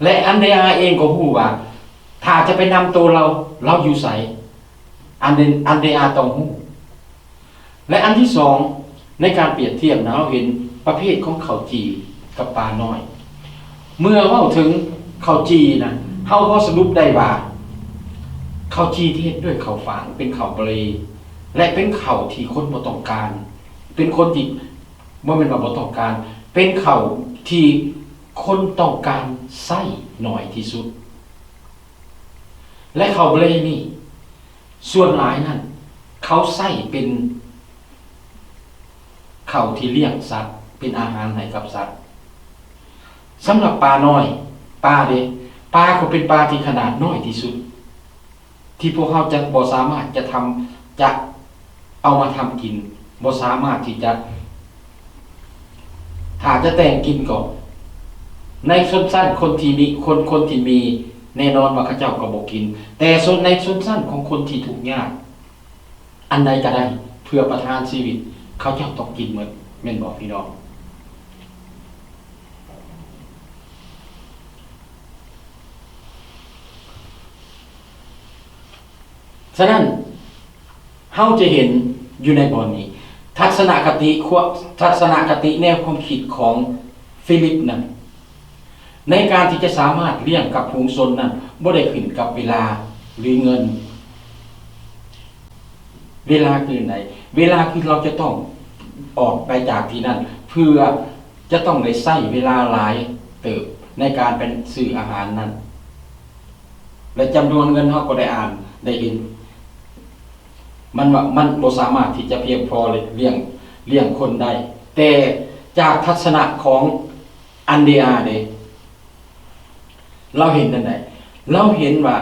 และอันเดอาเองก็รู้ว่าถ้าจะไปนำตัวเราอยู่ไสอันเดอาต้องรู้และอันที่สองในการเปรียบเทียบนะเราเห็นประเภทของข้าวจีกับปลาน้อยเมื่อเว้าถึงข้าวจีนะเฮาพอสรุปได้ว่าข้าวจีที่เฮ็ดด้วยข้าวฝางเป็นข้าวเปลและเป็นข้าวที่คนบ่ต้องการเป็นคนที่บ่แม่นว่าบ่ต้องการเป็นข้าวที่คนต้องการใช้น้อยที่สุดและข้าวเปลนี่ส่วนหลายนั้นเขาใช้เป็นข้าวที่เลี้ยงสัตว์เป็นอาหารให้กับสัตว์สำหรับปลาน้อยปลาก็เป็นปลาที่ขนาดน้อยที่สุดที่พวกเขาจะบ่สามารถจะเอามาทำกินบ่สามารถที่จะถ้าจะแต่งกินก่อนในชนชั้นคนที่มีแน่นอนว่าเขาเจ้าก็บ่กินแต่ในชนชั้นของคนที่ทุกข์ยากอันใดก็ได้เพื่อประทานชีวิตเขาเจ้าต้องกินหมดแม่นบ่พี่น้องฉะนั้นเฮาจะเห็นอยู่ในบอนนี้ทัศนคติแนวความคิดของฟิลิปนั้นในการที่จะสามารถเลี้ยงกับฝูงชนนั้นบ่ได้ขึ้นกับเวลาหรือเงินเวลาคือไหนเวลาคือเราจะต้องออกไปจากที่นั่นเพื่อจะต้องได้ใช้เวลาหลายเติบในการเป็นซื้ออาหารนั้นและจำนวนเงินเฮาก็ได้อ่านได้เห็นมันบ่สามารถที่จะเพียงพอเลยเลี้ยงคนได้แต่จากทัศนะของอันเดอาเราเห็นนั่นใดเราเห็นว่า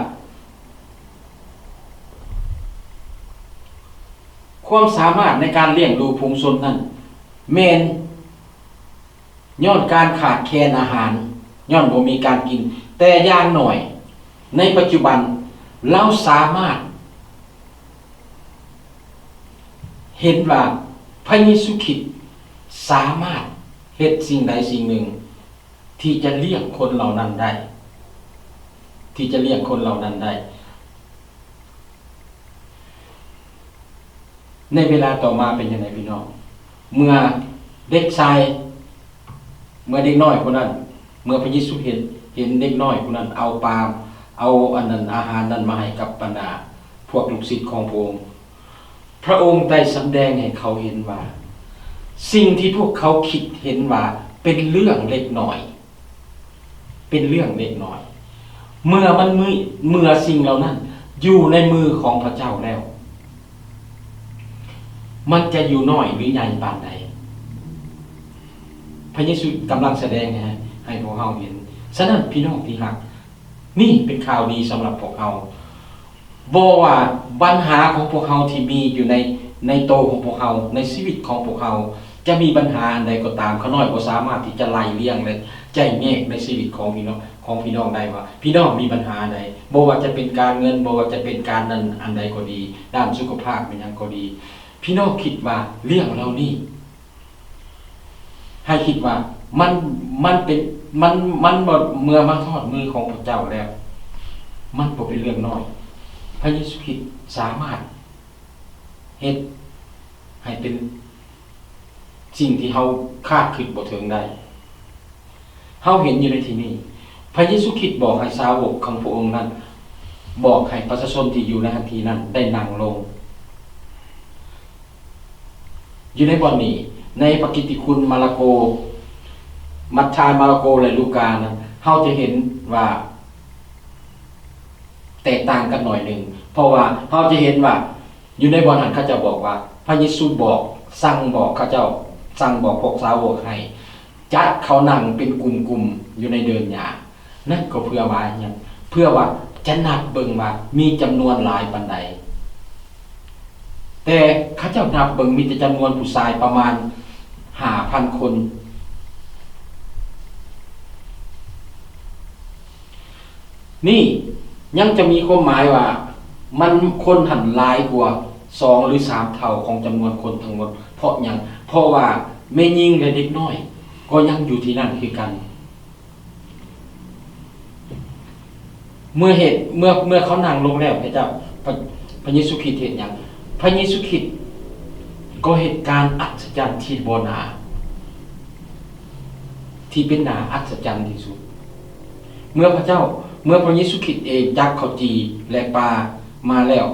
ความสามารถในการเลี้ยงดูฝูงชนนั้นแม่นย้อนการขาดแคลนอาหารย้อนบ่มีการกินแต่อย่างหน่อยในปัจจุบันเราสามารถเห็นว่าพระเยซูคริสต์สามารถเฮ็ดสิ่งใดสิ่งหนึ่งที่จะเลี้ยงคนเหล่านั้นได้ในเวลาต่อมาเป็นยังไงพี่น้องเมื่อเด็กน้อยคนนั้นเมื่อพระเยซูเห็นเด็กน้อยคนนั้นเอาอันนั้นอาหารนั้นมาให้กับบรรดาพวกลูกศิษย์ของพระองค์พระองค์ได้แสดงให้เขาเห็นว่าสิ่งที่พวกเขาคิดเห็นว่าเป็นเรื่องเล็กน้อยเมื่อสิ่งเหล่านั้นอยู่ในมือของพระเจ้าแล้ว มันจะอยู่น้อยหรือใหญ่ปานใดพระเยซูกำลังแสดงให้พวกเราเห็นฉะนั้นพี่น้องที่รักนี่เป็นข่าวดีสำหรับพวกเราบ่ว่าปัญหาของพวกเราที่มีอยู่ในโตของพวกเราในชีวิตของพวกเราจะมีปัญหาอันใดก็ตามเขาน้อยบ่สามารถที่จะไล่เลี่ยงและใจแยกในชีวิตของพี่น้องได้ว่าพี่น้องมีปัญหาใดบ่ว่าจะเป็นการเงินบ่ว่าจะเป็นการนั้นอันใดก็ดีด้านสุขภาพเป็นหยังก็ดีพี่น้องคิดว่าเรื่องเหล่านี้ให้คิดว่ามันเป็นมันบ่เมื่อมาทอดมือของพระเจ้าแล้วมันบ่เป็นเรื่องน้อยพระเยซูคริสต์สามารถเฮ็ดให้เป็นสิ่งที่เฮาคาดคิดบ่ถึงได้เฮาเห็นอยู่ในที่นี้พระเยซูคริสต์บอกให้สาวกของพระองค์นั้นบอกให้ประชาชนที่อยู่ในทันทีนั้นได้นั่งลงอยู่ในบ่อนนี้ในปกิตติคุณมาระโกมัทธิวมาระโกและลูกานั้นเฮาจะเห็นว่าแตกต่างกันหน่อยหนึ่งเพราะว่าเราจะเห็นว่าอยู่ในบ่อนนั้นเขาจะบอกว่าพระเยซูบอกสั่งบอกเขาเจ้าสั่งบอกพวกสาวกให้จัดเขานั่งเป็นกลุ่มๆอยู่ในเดินหญ้านั่นก็เพื่อว่าหยังเพื่อว่าจะนับเบิ่งว่ามีจำนวนหลายปานใดแต่เขาเจ้านับเบิ่งมีแต่จำนวนผู้ชายประมาณ 5,000 คนนี่ยังจะมีความหมายว่ามันคนหันหลายกว่า2หรือ3เท่าของจำนวนคนทั้งหมดเพราะหยังเพราะว่าแม่หญิงและเด็กน้อยก็ยังอยู่ที่นั่นคือกันเมื่อเขานั่งลงแล้วพระเจ้าพระเยซูคริสต์เฮ็ดหยังพระเยซูคริสต์ก็เหตุการณ์อัศจรรย์ที่บ่น่าที่เป็นน่าอัศจรรย์ที่สุดเมื่อพระเยซูคริสต์เองจักข้าวจีและปลามาแล้ว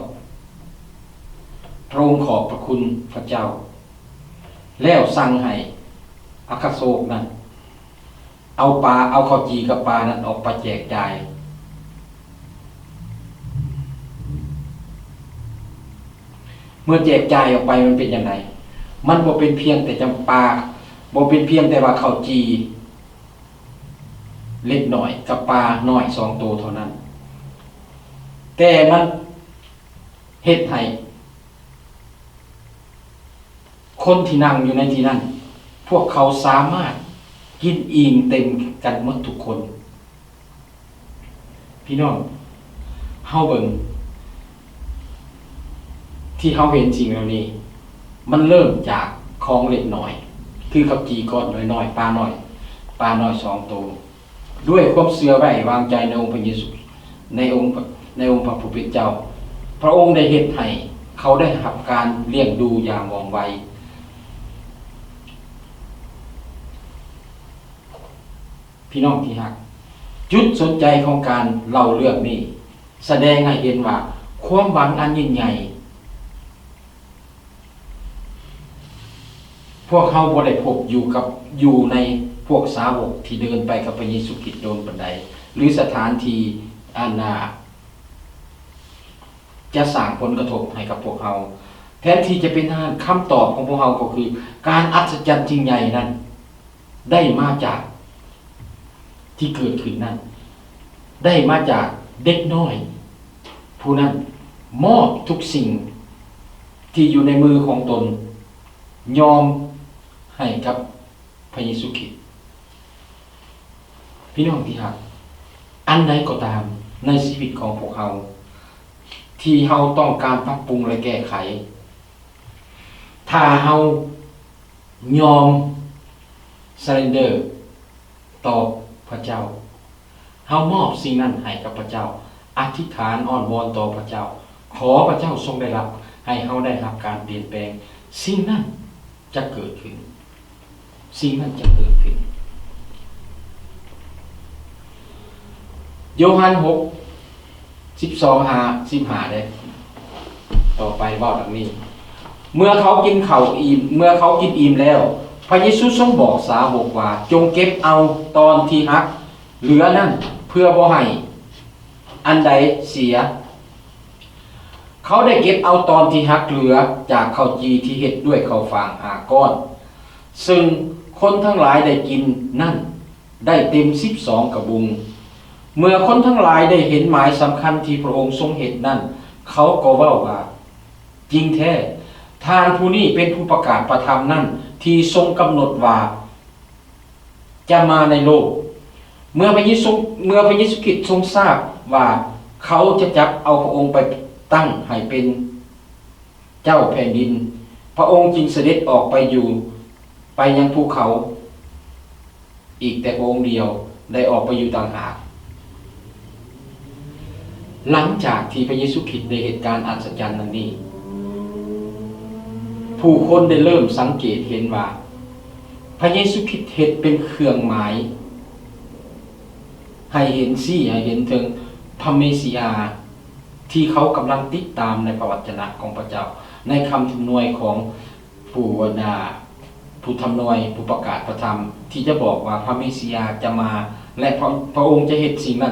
พระองค์ขอบพระคุณพระเจ้าแล้วสั่งให้อัครโศกนั้นเอาข้าวจีกับปลานั้นออกไปแจกจ่ายเมื่อแจกจ่ายออกไปมันเป็นยังไงมันบ่เป็นเพียงแต่จำปาบ่เป็นเพียงแต่ว่าข้าวจีเล็กหน่อยกับปลาหน่อย2ตัวเท่านั้นแต่มันเฮ็ดให้คนที่นั่งอยู่ในที่นั้นพวกเขาสามารถกินอิ่มเต็มกันหมดทุกคนพี่น้องเฮาเบิ่งที่เฮาเห็นจริงแล้วนี้มันเริ่มจากของเล็กน้อยคือข้าวจีก้อนน้อยๆปลาน้อย2ตัวด้วยความเชื่อไว้วางใจในองค์พระเยซูในองค์พระผู้เป็นเจ้าพระองค์ได้เฮ็ดให้เขาได้รับการเลี้ยงดูอย่างว่องไวพี่น้องที่รักจุดสนใจของการเล่าเรื่องนี้แสดงให้เห็นว่าความหวังอันยิ่งใหญ่พวกเขาบ่ได้พบอยู่ในพวกสาวกที่เดินไปกับพระเยซูคริสต์โดนบันไดหรือสถานที่อันจะสร้างผลกระทบให้กับพวกเขาแทนที่จะเป็นคำตอบของพวกเขาก็คือการอัศจรรย์จริงใหญ่นั้นได้มาจากที่เกิดขึ้นนั้นได้มาจากเด็กน้อยผู้นั้นมอบทุกสิ่งที่อยู่ในมือของตนยอมให้กับพระเยซูคริสต์พี่น้องที่รักอันใดก็ตามในชีวิตของพวกเราที่เราต้องการปรับปรุงและแก้ไขถ้าเรายอม surrender ต่อพระเจ้าเฮามอบสิ่งนั้นให้กับพระเจ้าอธิษฐานอ้อนวอนต่อพระเจ้าขอพระเจ้าทรงได้รับให้เฮาได้รับการเปลี่ยนแปลงสิ่งนั้นจะเกิดขึ้นสิ่งนั้นจะเกิดขึ้นโยฮัน6:12-15ได้ต่อไปว่าดังนี้เมื่อเขากินอิ่มแล้วพระเยซูทรงบอกสาวกว่าจงเก็บเอาตอนที่หักเหลือนั่นเพื่อบ่ให้อันใดเสีย เขาได้เก็บเอาตอนที่หักเหลือจากข้าวจีที่เฮ็ดด้วยข้าวฝาง5 ก้อนซึ่งคนทั้งหลายได้กินนั่นได้เต็ม12 กระบุงเมื่อคนทั้งหลายได้เห็นหมายสำคัญที่พระองค์ทรงเฮ็ดนั่นเขาก็เว้าว่าจริงแท้ทานผู้นี้เป็นผู้ประกาศประธรรมนั่นที่ทรงกำหนดว่าจะมาในโลกเมื่อพระเยซูคริสต์ทรงทราบว่าเขาจะจับเอาพระองค์ไปตั้งให้เป็นเจ้าแผ่นดินพระองค์จึงเสด็จออกไปยังภูเขาอีกแต่พระองค์เดียวได้ออกไปอยู่ต่างหากหลังจากที่พระเยซูคริสต์ได้เหตุการณ์อัศจรรย์นั้นนี้ผู้คนได้เริ่มสังเกตเห็นว่าพระเยซูคริสต์เฮ็ดเป็นเครื่องหมายให้เห็นให้เห็นถึงพระเมสสิยาที่เขากำลังติดตามในพระวจนะของพระเจ้าในคำทำนวยของผู้ทำนวยผู้ประกาศพระธรรมที่จะบอกว่าพระเมสสิยาจะมาและพระองค์จะเฮ็ดสิ่งนั้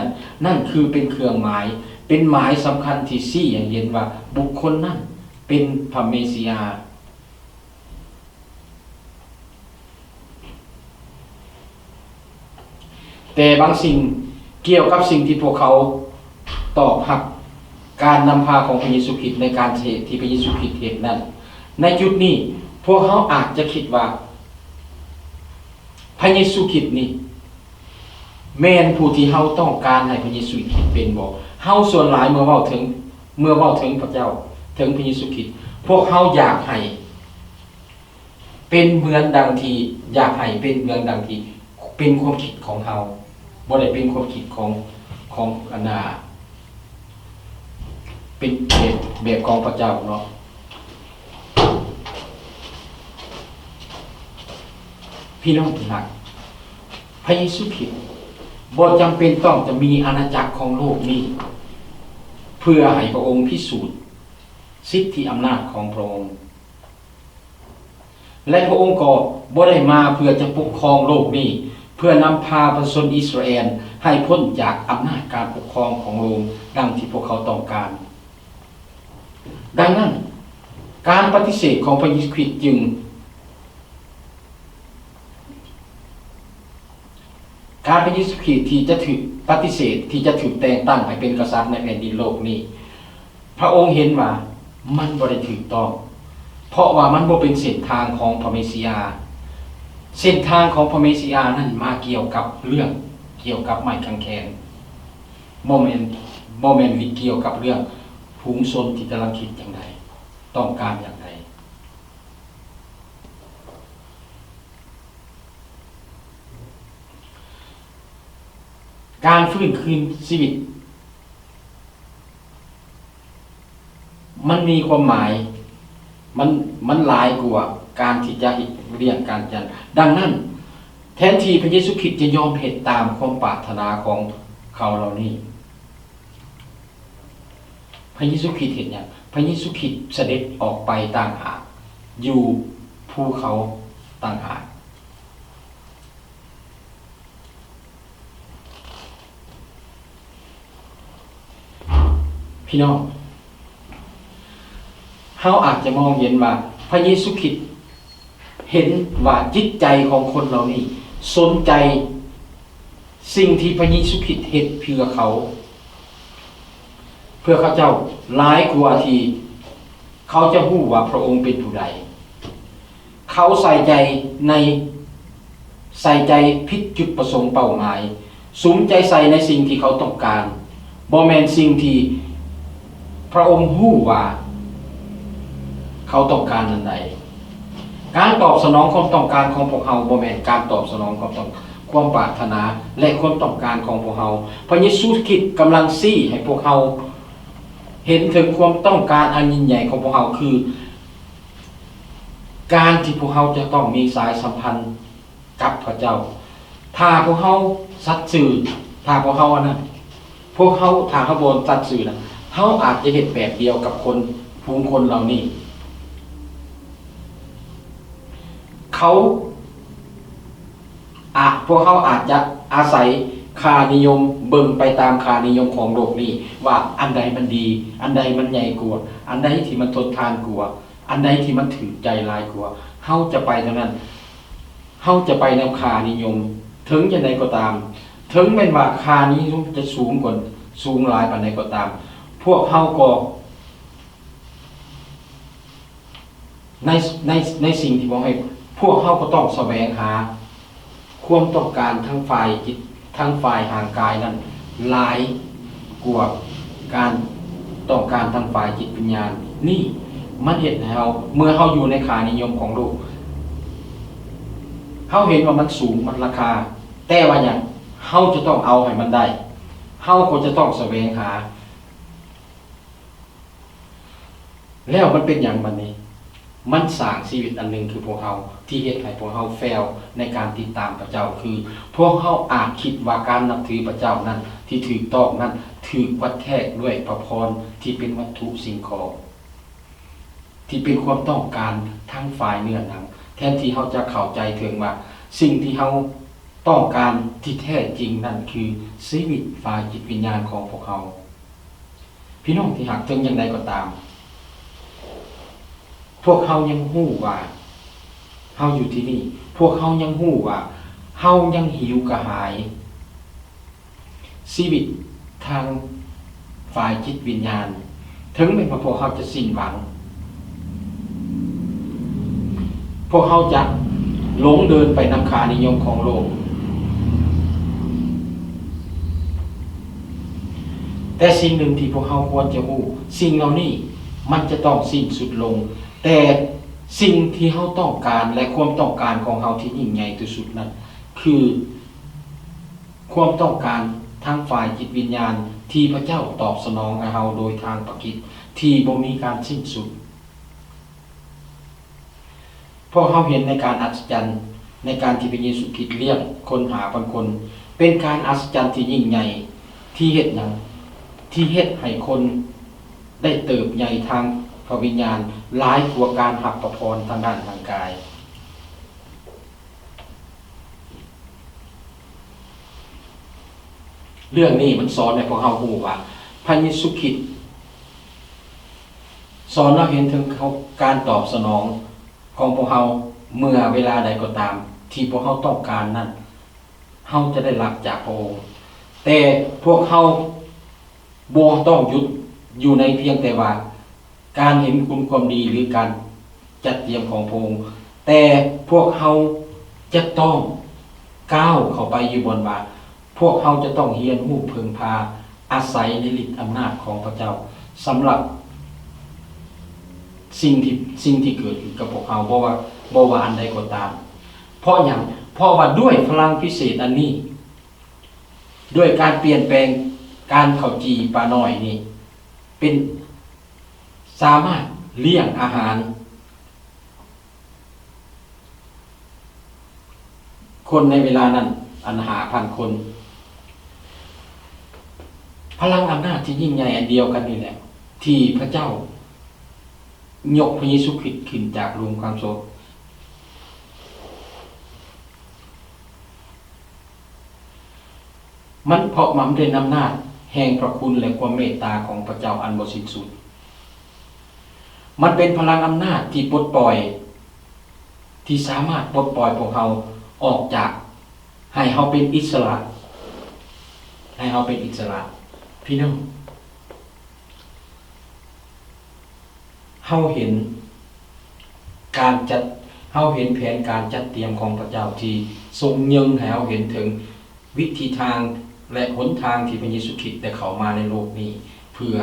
นนั่นคือเป็นเครื่องหมายเป็นหมายสำคัญที่ให้เห็นว่าบุคคลนั้นเป็นพระเมสสิยาแต่บางสิ่งเกี่ยวกับสิ่งที่พวกเขาตอบรับการนำพาของพระเยซูคริสต์ในการเทศที่พระเยซูคริสต์เทศนั้นในจุดนี้พวกเขาอาจจะคิดว่าพระเยซูคริสต์นี่แม่นผู้ที่เฮาต้องการให้พระเยซูคริสต์เป็นบ่เฮาส่วนหลายเมื่อเว้าถึงพระเจ้าถึงพระเยซูคริสต์พวกเฮาอยากให้เป็นเหมือนดังที่เป็นความคิดของเฮาบ่ได้เป็นความคิดของอันเป็นแบบของพระเจ้าเนาะพี่น้องที่รักพระเยซูคริสต์บ่จำเป็นต้องจะมีอาณาจักรของโลกนี้เพื่อให้พระองค์พิสูจน์สิทธิอำนาจของพระองค์และพระองค์ก็บ่ได้มาเพื่อจะปกครองโลกนี้เพื่อนำพาประชาชนอิสราเอลให้พ้นจากอำนาจการปกครองของโรมดังที่พวกเขาต้องการดังนั้นการปฏิเสธของพระเยซูคริสต์จึงการพระเยซูคริสต์ที่จะถูกปฏิเสธที่จะถูกแต่งตั้งให้เป็นกษัตริย์ในแผ่นดินโลกนี้พระองค์เห็นว่ามันบ่ได้ถูกต้องเพราะว่ามันบ่เป็นเส้นทางของพระเมสสิยาเส้นทางของพระเมสสิยานั้นมาเกี่ยวกับเรื่องเกี่ยวกับไม้กางเขนบ่แม่นเกี่ยวกับเรื่องฝูงชนที่กำลังคิดอย่างไรต้องการอย่างไรการฟื้นคืนชีวิตมันมีความหมายมันหลายกว่าการที่จะเรียกการจันดังนั้นแทนที่พระเยซูคริสต์จะยอมเฮ็ดตามความปรารถนาของเขาเหล่านี้พระเยซูคริสต์เห็นอย่างพระเยซูคริสต์เสด็จออกไปต่างหากอยู่ภูเขาต่างหากพี่น้องเฮาอาจจะมองเห็นว่าพระเยซูคริสต์เห็นว่าจิตใจของคนเหล่านี้สนใจสิ่งที่พระเยซูคริสต์เฮ็ดเพื่อเขาเจ้าหลายกว่าที่เขาจะรู้ว่าพระองค์เป็นผู้ใดเขาใส่ใจผิดจุดประสงค์เป้าหมายสุมใจใส่ในสิ่งที่เขาต้องการบ่แม่นสิ่งที่พระองค์รู้ว่าเขาต้องการอันใดการตอบสนองความต้องการของพวกเขาบ่แม่นการตอบสนองความปรารถนาและความต้องการของพวกเขาพระเยซูคริสต์กำลังชี้ให้พวกเขาเห็นถึงความต้องการอันยิ่งใหญ่ของพวกเขาคือการที่พวกเขาจะต้องมีสายสัมพันธ์กับพระเจ้าถ้าพวกเขาสัตย์ซื่อถ้าพวกเขาถ้าเขาบ่สัตย์ซื่อนะเขาอาจจะเฮ็ดแบบเดียวกับฝูงคนเหล่านี้พวกเขาอาจจะอาศัย ค่านิยมเบิ่งไปตามค่านิยมของโลกนี้ว่าอันใดมันดีอันใดมันใหญ่กว่าอันใดที่มันทนทานกว่าอันใดที่มันถือใจหลายกว่าเฮาจะไปเท่านั้นเฮาจะไปแนวค่านิยมถึงอย่างไรก็ตามถึงแม้ว่าค่านี้จะสูงกว่าสูงหลายปานใดก็ตามพวกเฮาก็ในในสิ่งที่บอกให้พวกเฮาก็ต้องแสวงหาความต้องการทั้งฝ่ายจิตทั้งฝ่ายห่างกายนั้นหลายกว่าการต้องการทั้งฝ่ายจิตวิญญาณนี่มันเห็นให้เฮาเมื่อเฮาอยู่ในค่านิยมของโลกเฮาเห็นว่ามันสูงมันราคาแต่ว่าอย่างเฮาจะต้องเอาให้มันได้เฮาก็จะต้องแสวงหาแล้วมันเป็นอย่างบัดนี้มันสร้างชีวิตอันหนึ่งคือพวกเฮาที่เฮ็ดให้พวกเฮาแฟลในการติดตามพระเจ้าคือพวกเฮาอาจคิดว่าการนับถือพระเจ้านั้นที่ถูกต้องนั้นถูกวัดแทกด้วยพระพรที่เป็นวัตถุสิ่งของที่เป็นความต้องการทั้งฝ่ายเนื้อหนังแทนที่เฮาจะเข้าใจถึงว่าสิ่งที่เฮาต้องการที่แท้จริงนั่นคือชีวิตฝ่ายจิตวิญญาณของพวกเฮาพี่น้องที่หักถึงอย่างใดก็ตามพวกเขายังหู้ว่าเฮาอยู่ที่นี่พวกเขายังหู้ว่าเฮายังหิวกระหายชีวิตทางฝ่ายจิตวิญญาณถึงแม้ว่าพวกเขาจะสิ้นหวังพวกเขาจะหลงเดินไปนำค่านิยมของโลกแต่สิ่งหนึ่งที่พวกเขาควรจะรู้สิ่งเหล่านี้มันจะต้องสิ้นสุดลงแต่สิ่งที่เฮาต้องการและความต้องการของเฮาที่ยิ่งใหญ่ที่สุดนั้นคือความต้องการทางฝ่ายจิตวิญญาณที่พระเจ้าตอบสนองให้เฮาโดยทางประกิตที่บ่มีการสิ้นสุดเพราะเฮาเห็นในการอัศจรรย์ในการที่พระเยซูคริสต์เลี้ยงคนหาพันคนเป็นการอัศจรรย์ที่ยิ่งใหญ่ที่เฮ็ดหยังที่เฮ็ดให้คนได้เติบใหญ่ทางพระวิญญาณหลายกว่าการหับประพรทางด้านทางกายเรื่องนี้มันสอนให้พวกเรารู้ว่าพระเยซูคริสต์สอนเราเห็นถึงการตอบสนองของพวกเราเมื่อเวลาใดก็ตามที่พวกเราต้องการนั้นเราจะได้รับจากพระองค์แต่พวกเราบ่ต้องหยุดอยู่ในเพียงแต่ว่าการเห็นคุณความดีหรือการจัดเตรียมของพระองค์แต่พวกเขาจะต้องก้าวเข้าไปอยู่บนว่าพวกเขาจะต้องเรียนรู้พึ่งพาอาศัยในฤทธิ์อำนาจของพระเจ้าสำหรับสิ่งที่เกิดขึ้นกับพวกเขาเพราะว่าอันใดก็ตามเพราะอย่างเพราะว่าด้วยพลังพิเศษอันนี้ด้วยการเปลี่ยนแปลงการเข้าจีปลาน้อยนี่เป็นสามารถเลี้ยงอาหารคนในเวลานั้นอันหาพันคนพลังอำนาจที่ยิ่งใหญ่อันเดียวกันนี่แหละที่พระเจ้ายกพระเยซูคริสต์ขึ้นจากหลุมความโศกมันเพราะมันเป็นอำนาจแห่งพระคุณและความเมตตาของพระเจ้าอันบริสุทธิ์มันเป็นพลังอำนาจที่ปลดปล่อยที่สามารถปลดปล่อยพวกเราออกจากให้เราเป็นอิสระให้เราเป็นอิสระพี่น้องเราเห็นเราเห็นแผนการจัดเตรียมของพระเจ้าที่ทรงยังให้เราเห็นถึงวิธีทางและหนทางที่พระเยซูคริสต์ได้เข้ามาในโลกนี้เพื่อ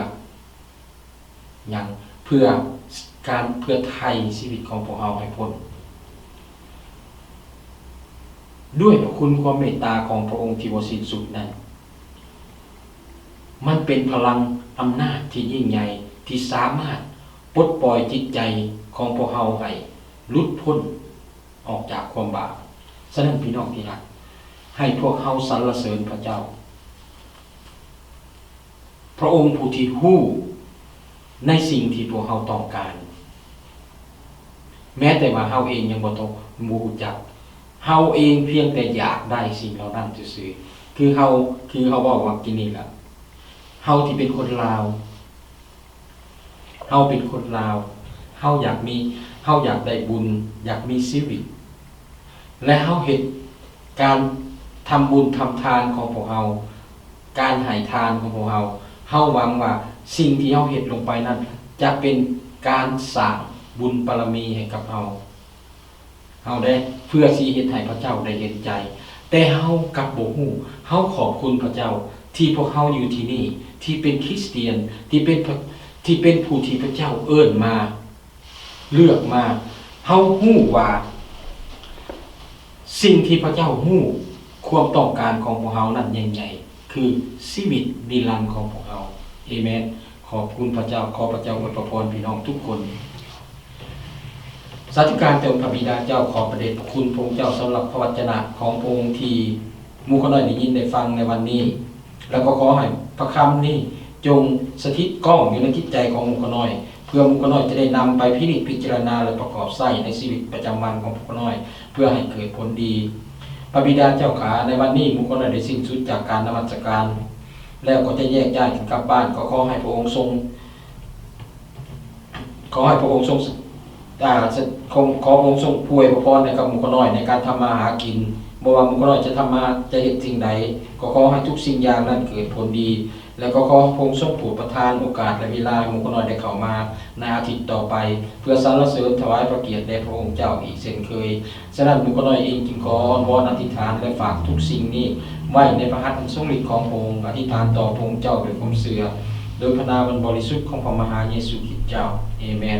ไถ่ชีวิตของพวกเราให้พ้นด้วยพระคุณความเมตตาของพระองค์ที่บริสุทธิ์สุดนั้นมันเป็นพลังอำนาจที่ยิ่งใหญ่ที่สามารถปลดปล่อยจิตใจของพวกเราให้หลุดพ้นออกจากความบาปฉะนั้นพี่น้องที่รักให้พวกเราสรรเสริญพระเจ้าพระองค์ผู้ที่ฮู้ในสิ่งที่พวกเราต้องการแม้แต่ว่าเราเองยังบ่ต้องรู้จักเราเองเพียงแต่อยากได้สิ่งเหล่านั้นซื่อๆ คือเฮาบอกว่ากินนี่ล่ะเฮาที่เป็นคนลาวเฮาเป็นคนลาวเฮาอยากได้บุญอยากมีชีวิตและเฮาเฮ็ดการทำบุญทำทานของพวกเฮาการให้ทานของพวกเฮาเฮาหวังว่าสิ่งที่เฮาเฮ็ดลงไปนั้นจะเป็นการสร้างบุญบารมีให้กับเฮาได้เพื่อสิเฮ็ดให้พระเจ้าได้เห็นใจแต่เฮากับบ่ฮู้เฮาขอบคุณพระเจ้าที่พวกเฮาอยู่ที่นี่ที่เป็นคริสเตียนที่เป็นผู้ที่พระเจ้าเอิ้นมาเลือกมาเฮาฮู้ว่าสิ่งที่พระเจ้าฮู้ความต้องการของพวกเฮานั้นใหญ่ๆคือชีวิตนิรันดร์ของพวกเฮาอาเมนขอบคุณพระเจ้าขอพระเจ้าอวยพรพี่น้องทุกคนสาธุการเติมพระบิดาเจ้าขอประเดชพระคุณพระองค์เจ้าสำหรับพระวจนะของพระองค์ที่หมู่ข้าน้อยได้ยินได้ฟังในวันนี้แล้วก็ขอให้พระคำนี้จงสถิตก้องอยู่ในจิตใจของหมู่ข้าน้อยเพื่อหมู่ข้าน้อยจะได้นำไปพินิจพิจารณาและประกอบใช้ในชีวิตประจำวันของหมู่ข้าน้อยเพื่อให้เกิดผลดีพระบิดาเจ้าขาในวันนี้หมู่ข้าน้อยได้สิ้นสุดจากการนมัสการแล้วก็จะแยกย้ายกันกลับบ้านก็ขอให้พระองค์ทรงขอพระองค์ทรงป่วยพระพรในกับหมู่ข้าน้อยในการทำมาหากินบ่ว่าหมู่ข้าน้อยจะทำมาจะเฮ็ดสิ่งใดก็ขอให้ทุกสิ่งอย่างนั้นเกิดผลดีแล้วก็ขอพระองค์ทรงโปรดประทานโอกาสและเวลาหมู่ข้าน้อยได้เข้ามาในอาทิตย์ต่อไปเพื่อสรรเสริญถวายพระเกียรติแด่พระองค์เจ้าอีกเช่นเคยฉะนั้นหมู่ข้าน้อยเองจึงขอวอนอธิษฐานและฝากทุกสิ่งนี้ไว้ในพระหัตถ์อันทรงฤทธิ์ของพระองค์อธิษฐานต่อพระองค์เจ้าด้วยความเชื่อโดยพระนามอันบริสุทธิ์ของพระมหาเยซูคริสต์เจ้าอาเมน